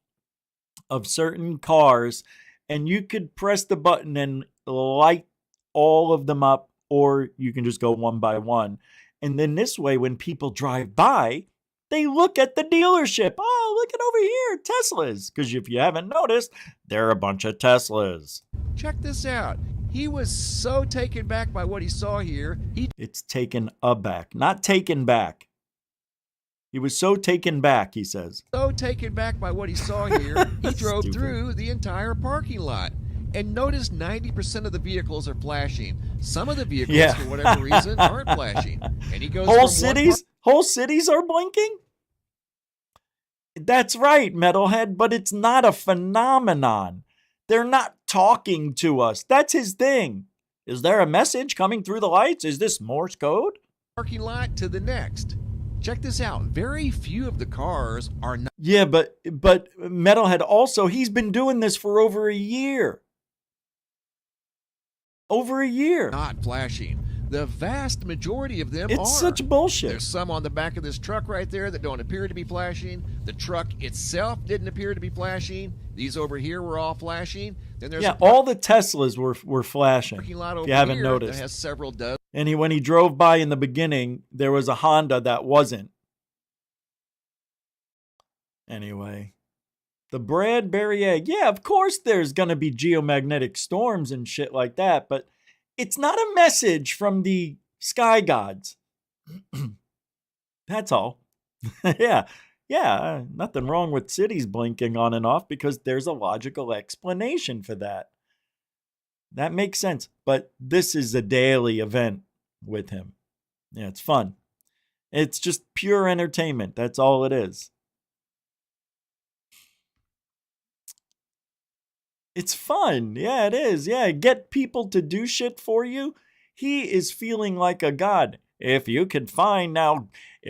of certain cars, and you could press the button and light all of them up, or you can just go one by one. And then this way, when people drive by, they look at the dealership. Oh, look at over here, Teslas. Because if you haven't noticed, there are a bunch of Teslas. Check this out. He was so taken back by what he saw here. It's taken aback, not taken back. He was so taken back, he says. So taken back by what he saw here, he drove through the entire parking lot. And notice 90% of the vehicles are flashing. Some of the vehicles, for whatever reason, aren't flashing. And he goes whole cities are blinking? That's right, Metalhead, but it's not a phenomenon. They're not talking to us. That's his thing. Is there a message coming through the lights? Is this Morse code? Parking lot to the next. Check this out. Very few of the cars are not. Yeah, but Metalhead also, he's been doing this for over a year. Over a year. Not flashing. The vast majority of them are. It's such bullshit. There's some on the back of this truck right there that don't appear to be flashing. The truck itself didn't appear to be flashing. These over here were all flashing. Then there's all the Teslas were flashing. Parking lot over if you haven't here noticed. That has several dozen. And when he drove by in the beginning, there was a Honda that wasn't. Anyway, the Bradbury egg. Yeah, of course there's going to be geomagnetic storms and shit like that, but it's not a message from the sky gods. That's all. Yeah, nothing wrong with cities blinking on and off because there's a logical explanation for that. That makes sense. But this is a daily event with him. Yeah, it's fun. It's just pure entertainment. That's all it is. It's fun. Yeah, it is. Yeah, get people to do shit for you. He is feeling like a god. If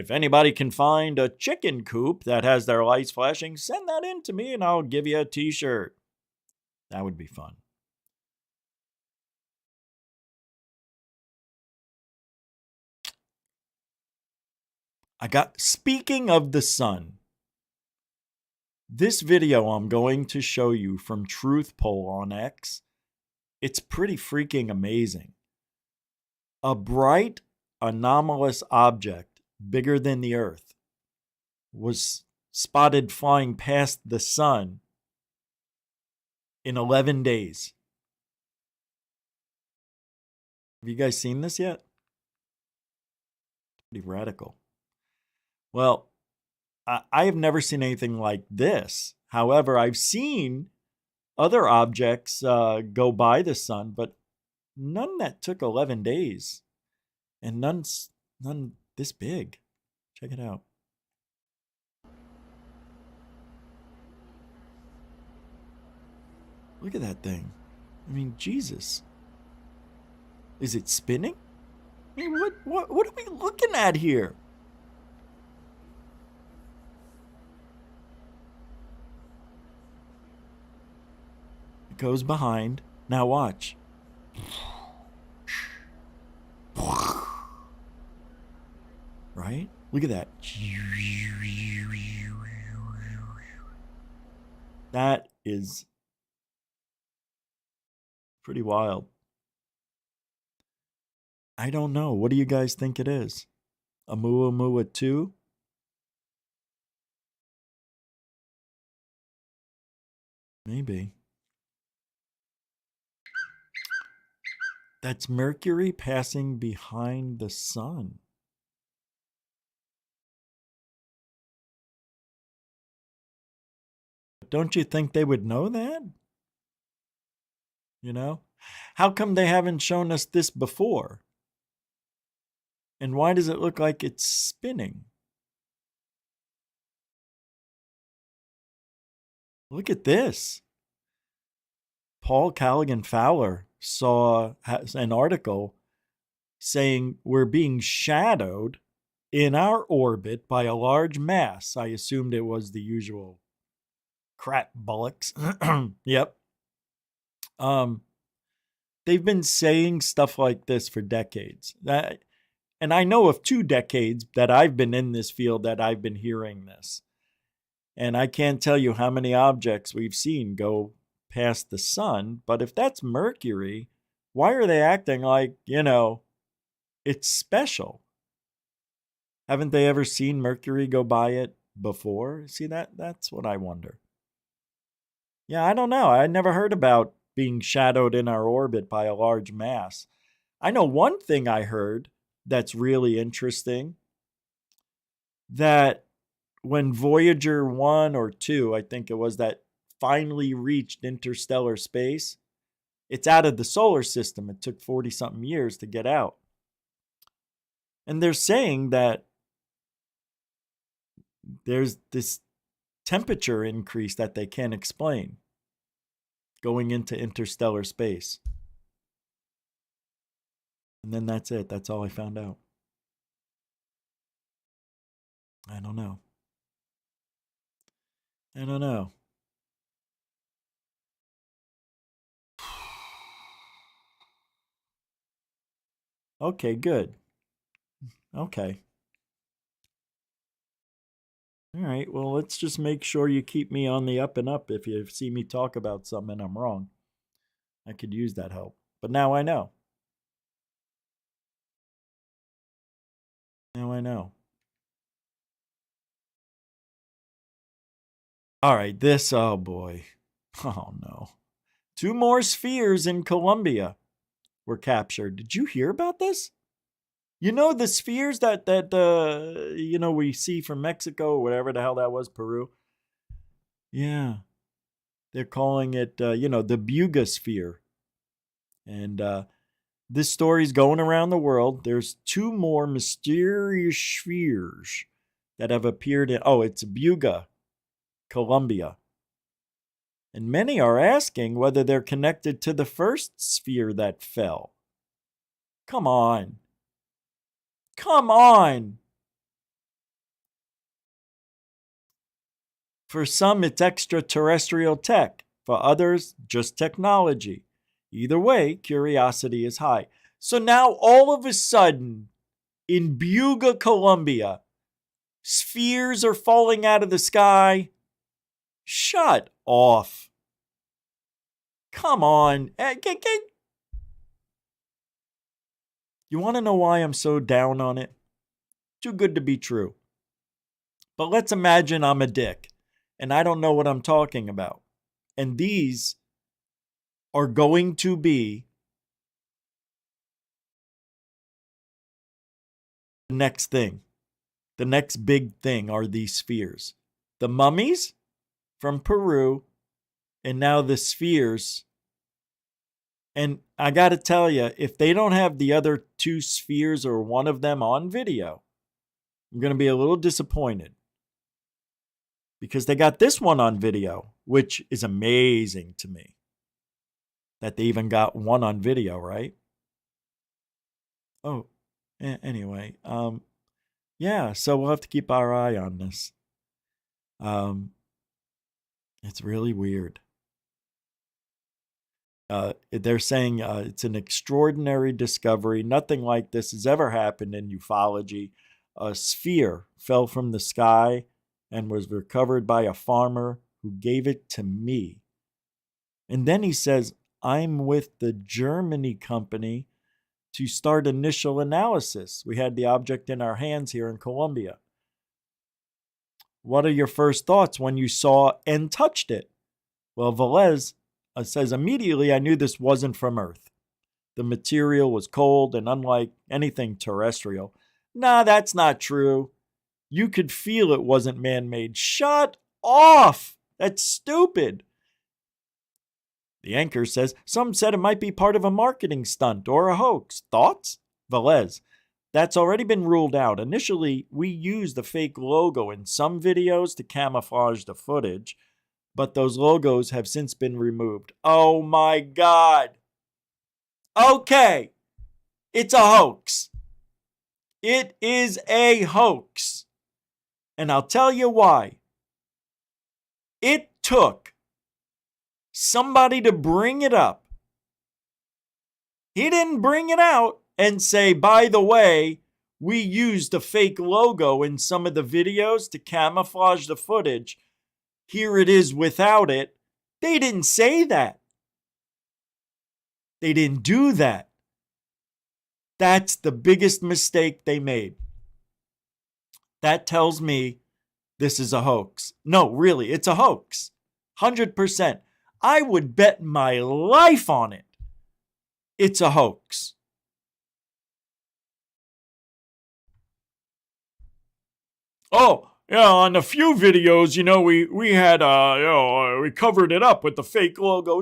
anybody can find a chicken coop that has their lights flashing, send that in to me and I'll give you a t-shirt. That would be fun. Speaking of the sun, this video I'm going to show you from Truth Poll on X, it's pretty freaking amazing. A bright, anomalous object bigger than the Earth was spotted flying past the sun in 11 days. Have you guys seen this yet? Pretty radical. Well, I have never seen anything like this. However, I've seen other objects go by the sun, but none that took 11 days. And none this big. Check it out. Look at that thing. I mean, Jesus. Is it spinning? I mean, what are we looking at here? It goes behind. Now watch. Right? Look at that. That is pretty wild. I don't know. What do you guys think it is? A Oumuamua 2? Maybe. That's Mercury passing behind the sun. Don't you think they would know that? You know? How come they haven't shown us this before? And why does it look like it's spinning? Look at this. Paul Callaghan Fowler saw an article saying we're being shadowed in our orbit by a large mass. I assumed it was the usual crap bullocks. Yep. They've been saying stuff like this for decades. And I know of 2 decades that I've been in this field that I've been hearing this. And I can't tell you how many objects we've seen go past the sun. But if that's Mercury, why are they acting like, it's special? Haven't they ever seen Mercury go by it before? See, that's what I wonder. Yeah, I don't know. I never heard about being shadowed in our orbit by a large mass. I know one thing I heard that's really interesting, that when Voyager 1 or 2, I think it was, that finally reached interstellar space, it's out of the solar system. It took 40-something years to get out. And they're saying that there's this temperature increase that they can't explain going into interstellar space. And then that's it. That's all I found out. I don't know. Okay, good. Okay. All right, well, let's just make sure you keep me on the up and up if you see me talk about something and I'm wrong. I could use that help. But now I know. Now I know. All right, oh boy. Oh no. 2 more spheres in Colombia were captured. Did you hear about this? The spheres that we see from Mexico, or whatever the hell that was, Peru. Yeah. They're calling it, the Buga sphere. And this story's going around the world. There's 2 more mysterious spheres that have appeared in, it's Buga, Colombia. And many are asking whether they're connected to the first sphere that fell. Come on. For some, it's extraterrestrial tech. For others, just technology. Either way, curiosity is high. So now, all of a sudden, in Buga, Colombia, spheres are falling out of the sky. Shut off. Come on. You want to know why I'm so down on it? Too good to be true. But let's imagine I'm a dick and I don't know what I'm talking about. And these are going to be the next thing. The next big thing are these spheres. The mummies from Peru, and now the spheres. And I got to tell you, if they don't have the other 2 spheres or one of them on video, I'm going to be a little disappointed. Because they got this one on video, which is amazing to me. That they even got one on video, right? Oh, anyway. Yeah, so we'll have to keep our eye on this. It's really weird. They're saying it's an extraordinary discovery. Nothing like this has ever happened in ufology. A sphere fell from the sky and was recovered by a farmer who gave it to me. And then he says, I'm with the Germany company to start initial analysis. We had the object in our hands here in Colombia. What are your first thoughts when you saw and touched it? Well, Velez says, immediately I knew this wasn't from Earth. The material was cold and unlike anything terrestrial. Nah, that's not true. You could feel it wasn't man-made. Shut off! That's stupid. The anchor says, some said it might be part of a marketing stunt or a hoax. Thoughts? Velez, that's already been ruled out. Initially, we used the fake logo in some videos to camouflage the footage, but those logos have since been removed. Oh my God. Okay, it's a hoax. It is a hoax. And I'll tell you why. It took somebody to bring it up. He didn't bring it out and say, by the way, we used a fake logo in some of the videos to camouflage the footage. Here it is without it. They didn't say that. They didn't do that. That's the biggest mistake they made. That tells me this is a hoax. No, really, it's a hoax. 100%. I would bet my life on it. It's a hoax. Oh, yeah, on a few videos, we had, we covered it up with the fake logo.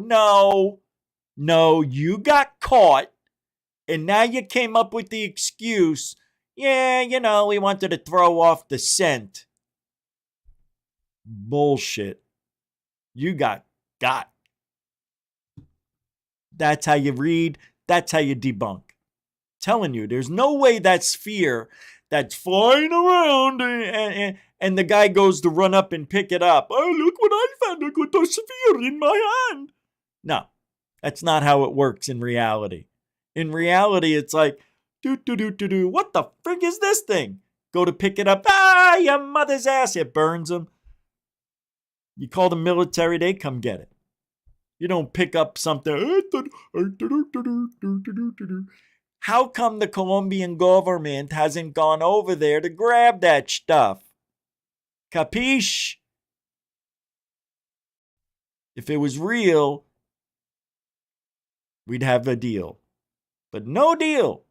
No, you got caught, and now you came up with the excuse, yeah, we wanted to throw off the scent. Bullshit. You got. That's how you read. That's how you debunk. Telling you, there's no way that sphere that's flying around and the guy goes to run up and pick it up. Oh, look what I found. I got a sphere in my hand. No, that's not how it works in reality. In reality, it's like, what the frig is this thing? Go to pick it up. Your mother's ass. It burns them. You call the military, they come get it. You don't pick up something. How come the Colombian government hasn't gone over there to grab that stuff? Capiche? If it was real, we'd have a deal. But no deal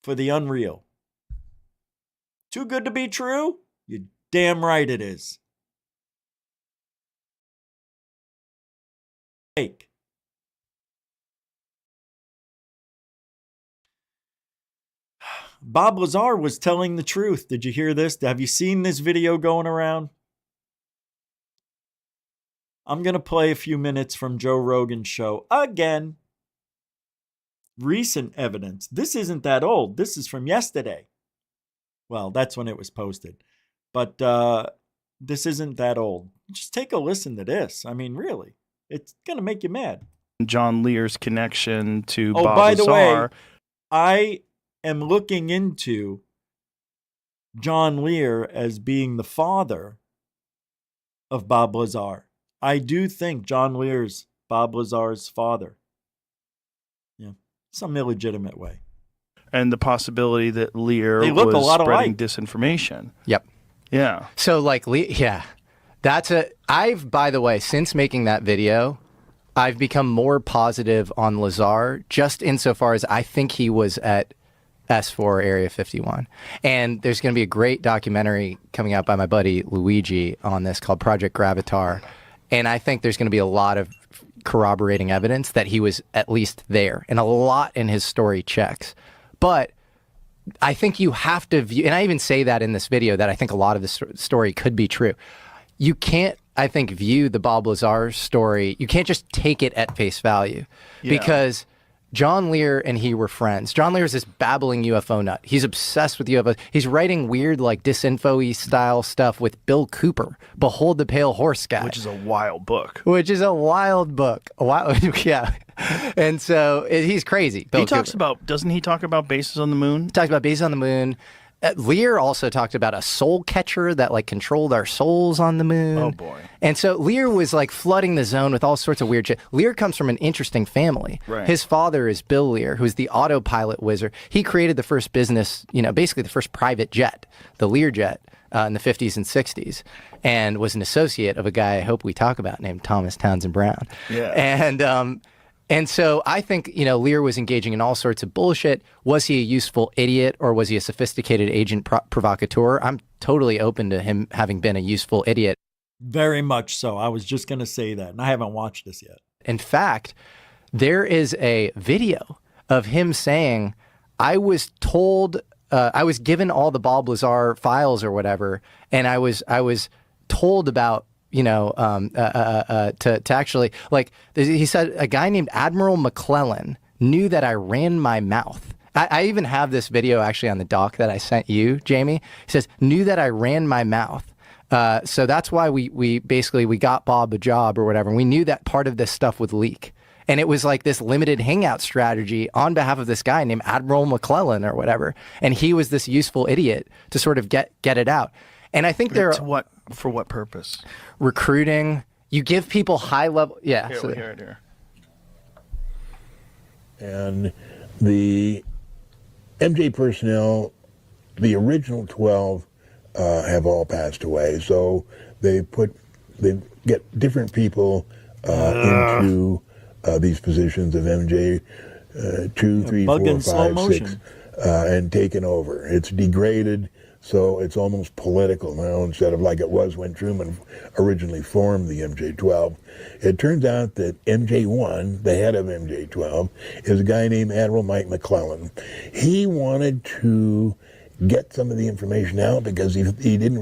for the unreal. Too good to be true? You're damn right it is. Fake. Bob Lazar was telling the truth. Did you hear this? Have you seen this video going around? I'm going to play a few minutes from Joe Rogan's show again. Recent evidence. This isn't that old. This is from yesterday. Well, that's when it was posted. But this isn't that old. Just take a listen to this. I mean, really. It's going to make you mad. John Lear's connection to Bob by Lazar. The way, I am looking into John Lear as being the father of Bob Lazar. I do think John Lear's Bob Lazar's father. Yeah, some illegitimate way. And the possibility that Lear they look was a lot spreading alike. disinformation. Yep. Yeah. So I've, by the way, since making that video, I've become more positive on Lazar, just insofar as I think he was at S4 Area 51. And there's going to be a great documentary coming out by my buddy Luigi on this called Project Gravatar. And I think there's going to be a lot of corroborating evidence that he was at least there, and a lot in his story checks. But I think you have to view, and I even say that in this video, that I think a lot of the story could be true. You can't, I think, view the Bob Lazar story. You can't just take it at face value, because John Lear and he were friends. John Lear is this babbling UFO nut. He's obsessed with UFOs. He's writing weird, like, disinfo-y style stuff with Bill Cooper, Behold the Pale Horse guy. Which is a wild book. Yeah. And so he's crazy. Bill Cooper. Doesn't he talk about bases on the moon? He talks about bases on the moon. Lear also talked about a soul catcher that like controlled our souls on the moon. Oh boy. And so Lear was like flooding the zone with all sorts of weird shit. Lear comes from an interesting family. Right. His father is Bill Lear, who's the autopilot wizard. He created the first business, basically the first private jet, the Lear jet, in the 50s and 60s, and was an associate of a guy I hope we talk about named Thomas Townsend Brown. Yeah. And so I think, Lear was engaging in all sorts of bullshit. Was he a useful idiot, or was he a sophisticated agent provocateur? I'm totally open to him having been a useful idiot. Very much so. I was just going to say that, and I haven't watched this yet. In fact, there is a video of him saying, I was told, I was given all the Bob Lazar files or whatever, and I was told about, to actually, like, he said a guy named Admiral McClellan knew that I ran my mouth. I even have this video actually on the doc that I sent you, Jamie. It says, knew that I ran my mouth. So that's why we got Bob a job or whatever. And we knew that part of this stuff would leak. And it was like this limited hangout strategy on behalf of this guy named Admiral McClellan or whatever. And he was this useful idiot to sort of get it out. And I think For what purpose? Recruiting. You give people high level. Yeah. Here, we'll hear it here. And the MJ personnel, the original 12, have all passed away. So they get different people into these positions of MJ 2, 3, 4, 5, 6, and taken over. It's degraded, so it's almost political now instead of like it was when Truman originally formed the MJ-12. It turns out that MJ-1, the head of MJ-12, is a guy named Admiral Mike McClellan. He wanted to get some of the information out because he didn't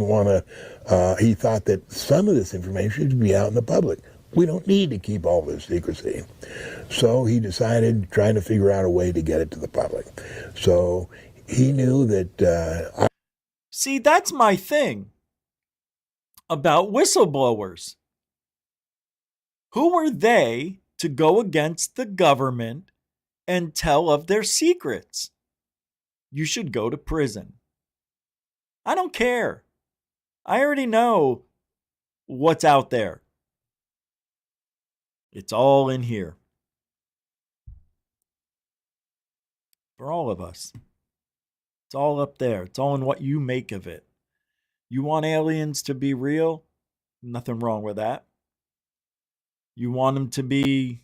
want to. He thought that some of this information should be out in the public. We don't need to keep all this secrecy. So he decided trying to figure out a way to get it to the public. So he knew that... See, that's my thing about whistleblowers. Who are they to go against the government and tell of their secrets? You should go to prison. I don't care. I already know what's out there. It's all in here. For all of us. It's all up there. It's all in what you make of it. You want aliens to be real? Nothing wrong with that. You want them to be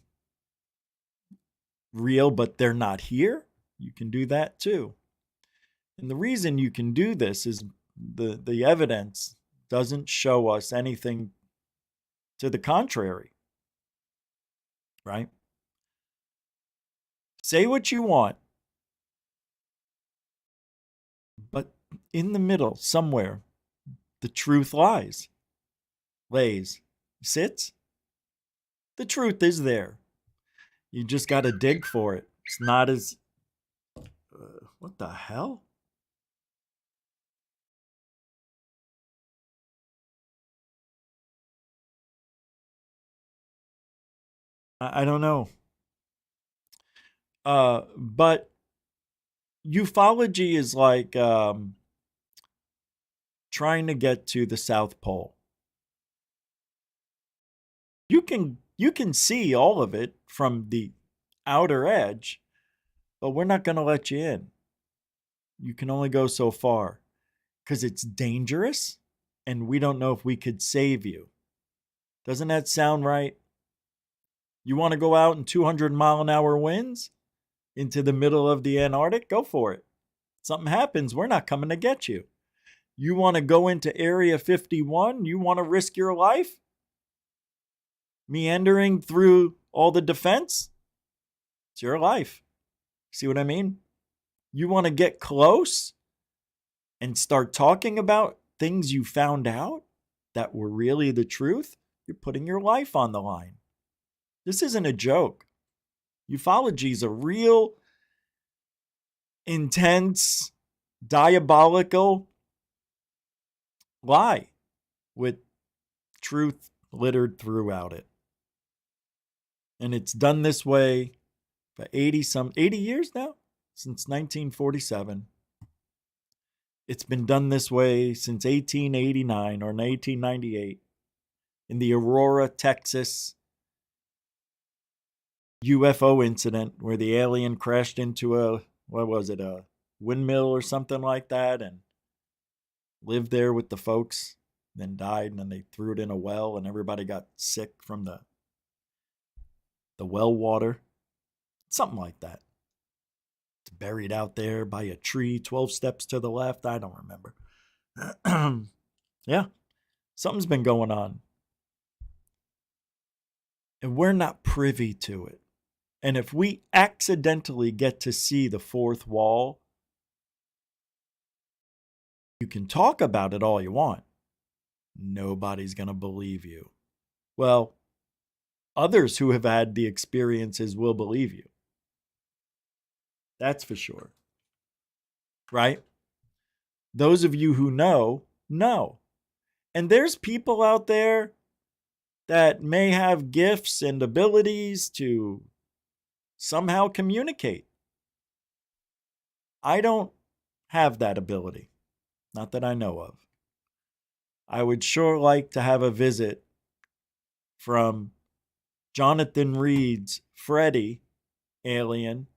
real, but they're not here? You can do that too. And the reason you can do this is the evidence doesn't show us anything to the contrary. Right? Say what you want. But in the middle, somewhere, the truth lies. Sits. The truth is there. You just got to dig for it. It's not as... what the hell? I don't know. But ufology is like trying to get to the South Pole. You can see all of it from the outer edge, but we're not going to let you in. You can only go so far because it's dangerous and we don't know if we could save you. Doesn't that sound right? You want to go out in 200-mile-an-hour winds into the middle of the Antarctic? Go for it. Something happens, we're not coming to get you. You want to go into Area 51? You want to risk your life? Meandering through all the defense? It's your life. See what I mean? You want to get close and start talking about things you found out that were really the truth? You're putting your life on the line. This isn't a joke. Ufology is a real, intense, diabolical lie with truth littered throughout it. And it's done this way for 80 years now, since 1947. It's been done this way since 1889 or 1898 in the Aurora, Texas UFO incident where the alien crashed into a windmill or something like that and lived there with the folks, then died, and then they threw it in a well and everybody got sick from the well water. Something like that. It's buried out there by a tree 12 steps to the left. I don't remember. Yeah, something's been going on. And we're not privy to it. And if we accidentally get to see the fourth wall, you can talk about it all you want. Nobody's going to believe you. Well, others who have had the experiences will believe you. That's for sure. Right? Those of you who know. And there's people out there that may have gifts and abilities to somehow communicate. I don't have that ability. Not that I know of. I would sure like to have a visit from Jonathan Reed's Freddy alien.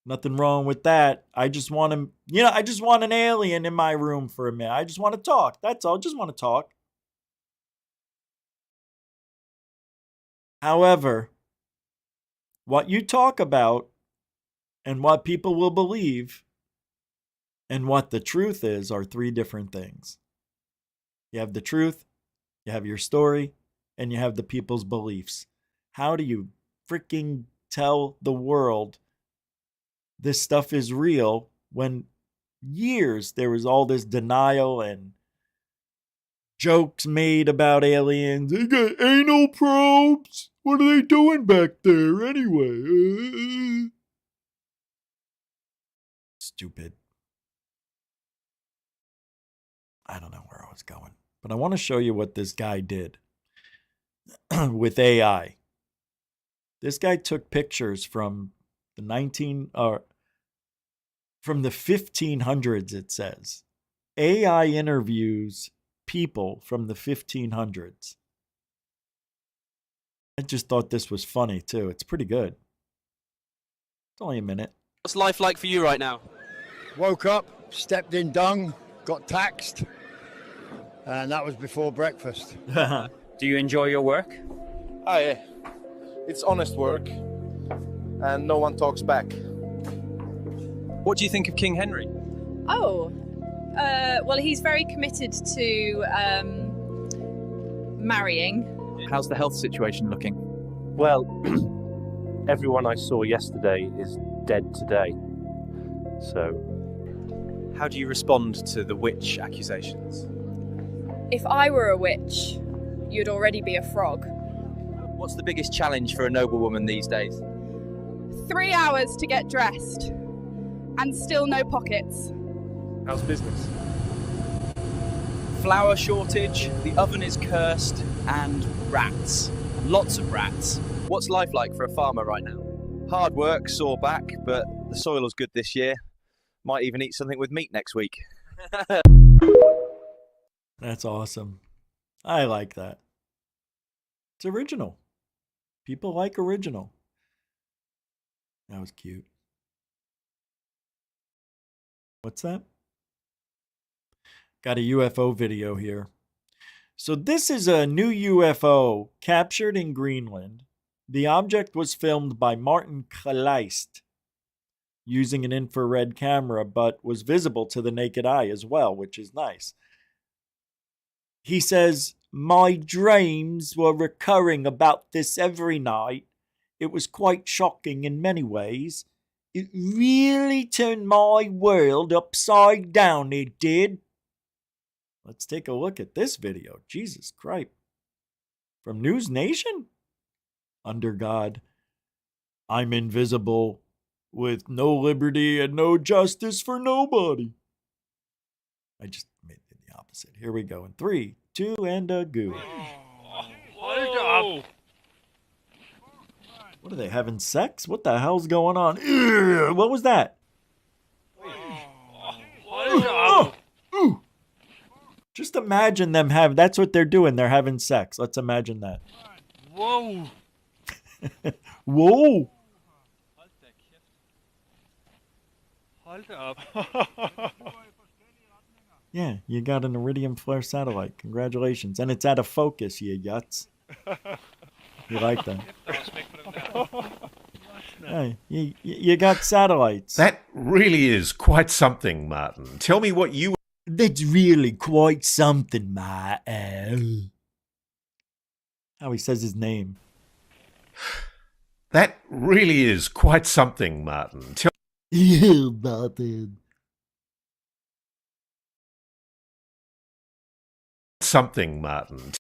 Nothing wrong with that. I just want him, I just want an alien in my room for a minute. I just want to talk. That's all. Just want to talk. However, what you talk about and what people will believe and what the truth is are three different things. You have the truth, you have your story, and you have the people's beliefs. How do you freaking tell the world this stuff is real when years there was all this denial and jokes made about aliens? They got anal probes. What are they doing back there anyway? Stupid. I don't know where I was going, but I want to show you what this guy did with AI. This guy took pictures from the 1500s, it says. AI interviews people from the 1500s. I just thought this was funny too. It's pretty good. It's only a minute. What's life like for you right now? Woke up, stepped in dung, got taxed, and that was before breakfast. Do you enjoy your work? Ah, yeah. It's honest work, and no one talks back. What do you think of King Henry? Oh, well, he's very committed to marrying. How's the health situation looking? Well, everyone I saw yesterday is dead today. So, how do you respond to the witch accusations? If I were a witch, you'd already be a frog. What's the biggest challenge for a noblewoman these days? 3 hours to get dressed, and still no pockets. How's business? Flour shortage, the oven is cursed, and rats. Lots of rats. What's life like for a farmer right now? Hard work, sore back, but the soil's good this year. Might even eat something with meat next week. That's awesome. I like that. It's original. People like original. That was cute. What's that? Got a UFO video here. So this is a new UFO captured in Greenland. The object was filmed by Martin Kleist using an infrared camera, but was visible to the naked eye as well, which is nice. He says, "My dreams were recurring about this every night. It was quite shocking in many ways. It really turned my world upside down, it did." Let's take a look at this video. Jesus Christ. From News Nation? Under God, I'm invisible, with no liberty and no justice for nobody. I just made it the opposite. Here we go. In 3, 2, and a go. Hold up. What are they, having sex? What the hell's going on? Ugh, what was that? Hold up. Just imagine them having, that's what they're doing. They're having sex. Let's imagine that. Whoa. Whoa. Hold up. Yeah, you got an iridium flare satellite. Congratulations. And it's out of focus, you yuts. You like that? Hey, you got satellites. That really is quite something, Martin. Tell me what you... That's really quite something, Martin. How he says his name. That really is quite something, Martin. Yeah, Martin. Something, Martin.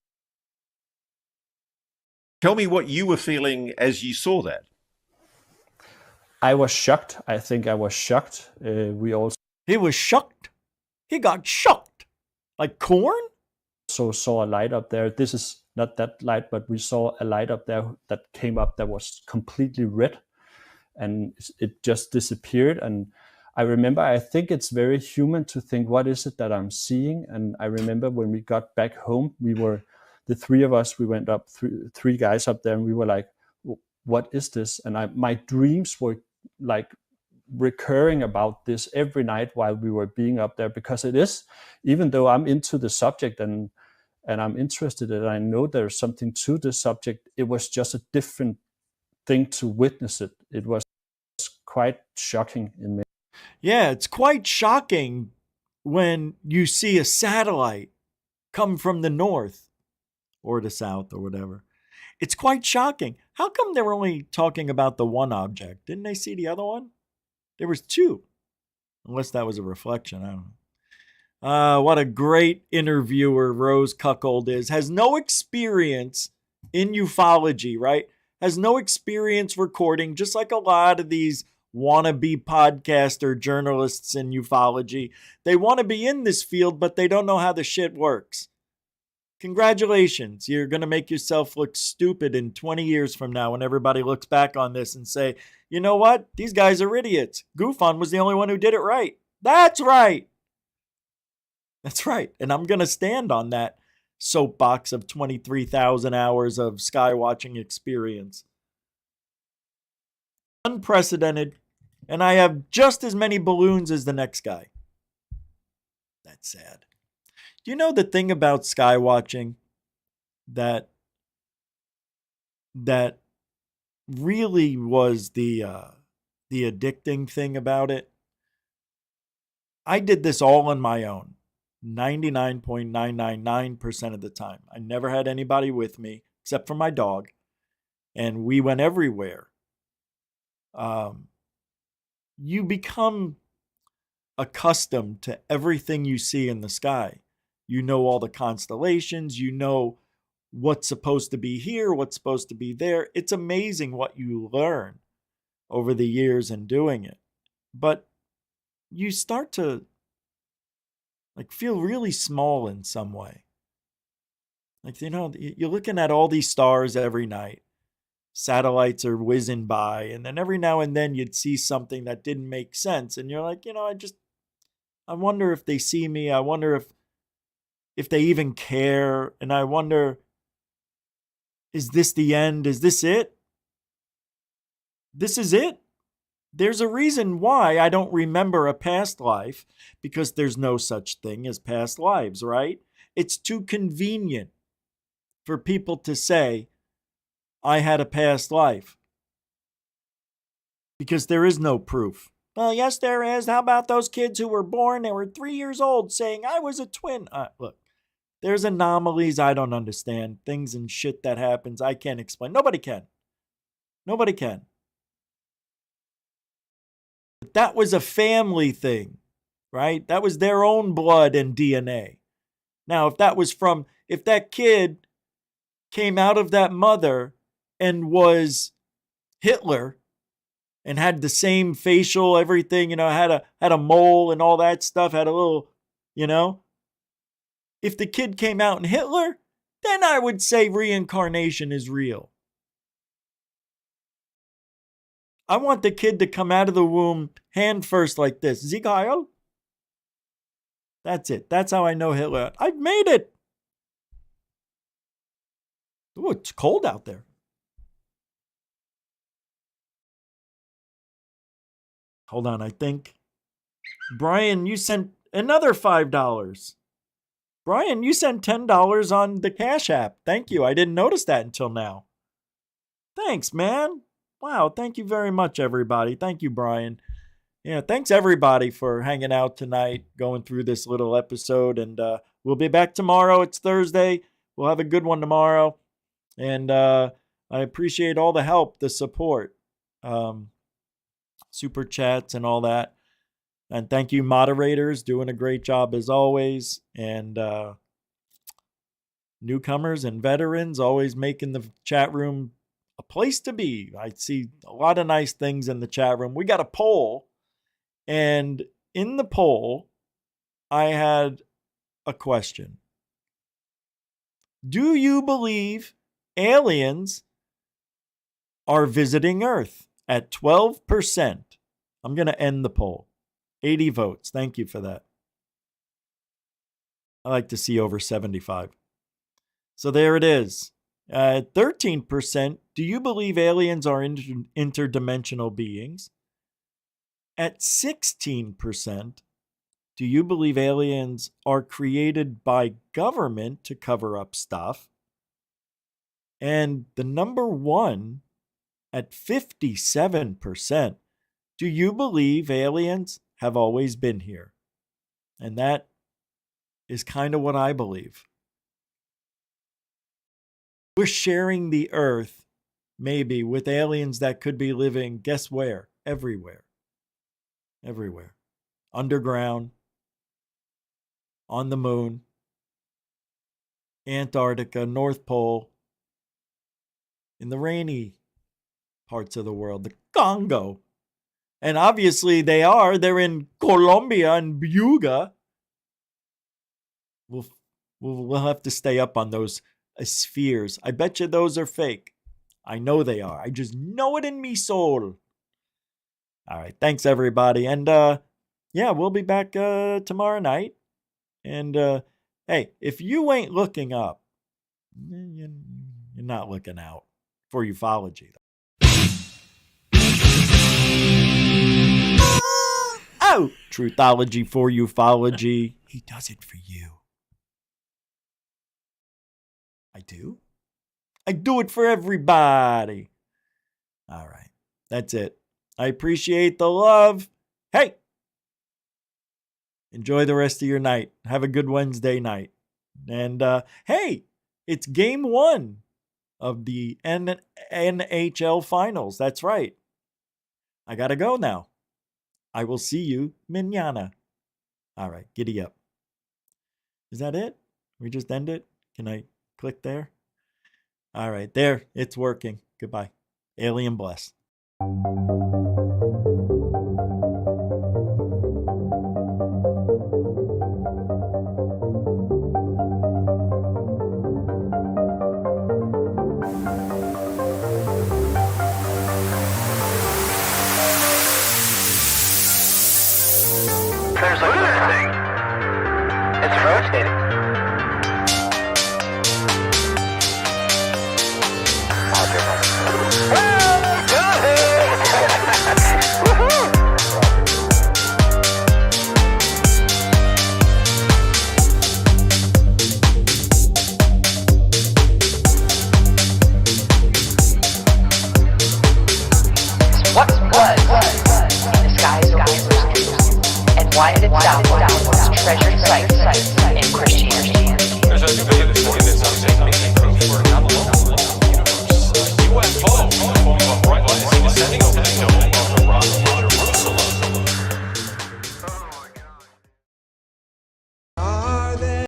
Tell me what you were feeling as you saw that. I was shocked. I think I was shocked. We also. He was shocked. He got shocked. Like corn? So saw a light up there. This is not that light, but we saw a light up there that came up that was completely red, and it just disappeared. And I remember, I think it's very human to think, what is it that I'm seeing? And I remember when we got back home, we were, the three of us, we went up, three guys up there, and we were like, what is this? And my dreams were like recurring about this every night while we were being up there, because it is, even though I'm into the subject and I'm interested in it, I know there's something to this subject, it was just a different thing to witness it. It was quite shocking in me. Yeah, it's quite shocking when you see a satellite come from the north or the south or whatever. It's quite shocking. How come they were only talking about the one object? Didn't they see the other one? There was two. Unless that was a reflection. I don't know. What a great interviewer Rose Cuckold is. Has no experience in ufology, right? Has no experience recording, just like a lot of these wannabe podcaster journalists in ufology. They want to be in this field, but they don't know how the shit works. Congratulations. You're going to make yourself look stupid in 20 years from now when everybody looks back on this and say, you know what? These guys are idiots. GUFON was the only one who did it right. That's right. That's right. And I'm going to stand on that soapbox of 23,000 hours of sky watching experience. Unprecedented. And I have just as many balloons as the next guy. That's sad. Do you know the thing about sky watching that really was the addicting thing about it? I did this all on my own, 99.999% of the time. I never had anybody with me except for my dog, and we went everywhere. You become accustomed to everything you see in the sky. You know all the constellations. You know what's supposed to be here, what's supposed to be there. It's amazing what you learn over the years in doing it. But you start to feel really small in some way. You're looking at all these stars every night. Satellites are whizzing by, and then every now and then you'd see something that didn't make sense, and you're like, I wonder if they see me. I wonder if they even care, and I wonder, is this the end? Is this it? This is it. There's a reason why I don't remember a past life, because there's no such thing as past lives, right? It's too convenient for people to say, I had a past life, because there is no proof. Well, yes, there is. How about those kids who were born, they were 3 years old, saying I was a twin? Look, there's anomalies I don't understand. Things and shit that happens I can't explain. Nobody can. Nobody can. But that was a family thing, right? That was their own blood and DNA. Now, if that kid came out of that mother and was Hitler and had the same facial everything, had a mole and all that stuff, had a little, if the kid came out in Hitler, then I would say reincarnation is real. I want the kid to come out of the womb hand first like this. Sieg Heil. That's it. That's how I know Hitler. I've made it. Ooh, it's cold out there. Hold on, I think. Brian, you sent another $5. Brian, you sent $10 on the Cash App. Thank you. I didn't notice that until now. Thanks, man. Wow, thank you very much, everybody. Thank you, Brian. Yeah, thanks, everybody, for hanging out tonight, going through this little episode. And we'll be back tomorrow. It's Thursday. We'll have a good one tomorrow. And I appreciate all the help, the support, super chats and all that. And thank you, moderators, doing a great job as always. And newcomers and veterans always making the chat room a place to be. I see a lot of nice things in the chat room. We got a poll, and in the poll, I had a question. Do you believe aliens are visiting Earth? At 12%. I'm going to end the poll. 80 votes. Thank you for that. I like to see over 75. So there it is. 13%. Do you believe aliens are interdimensional beings? At 16%. Do you believe aliens are created by government to cover up stuff? And the number one, at 57%, do you believe aliens have always been here? And that is kind of what I believe. We're sharing the earth, maybe, with aliens that could be living, guess where? Everywhere. Everywhere. Underground, on the moon, Antarctica, North Pole, in the rainy parts of the world, the Congo. And obviously they're in Colombia and Buga. We'll have to stay up on those spheres. I bet you those are fake. I know they are. I just know it in me soul. All right. Thanks, everybody. And yeah, we'll be back tomorrow night. And hey, if you ain't looking up, you're not looking out for ufology. Oh, Truthology for ufology. He does it for you. I do? I do it for everybody. All right. That's it. I appreciate the love. Hey, enjoy the rest of your night. Have a good Wednesday night. And hey, it's game 1 of the NHL finals. That's right. I got to go now. I will see you mañana. All right, giddy up. Is that it? We just end it? Can I click there? All right, there. It's working. Goodbye. Alien bless. There's a good thing. It's rotating. What was in the skies of mysteries, and why did it downward treasured sites in Christianity? There's a debate in this subject making proof for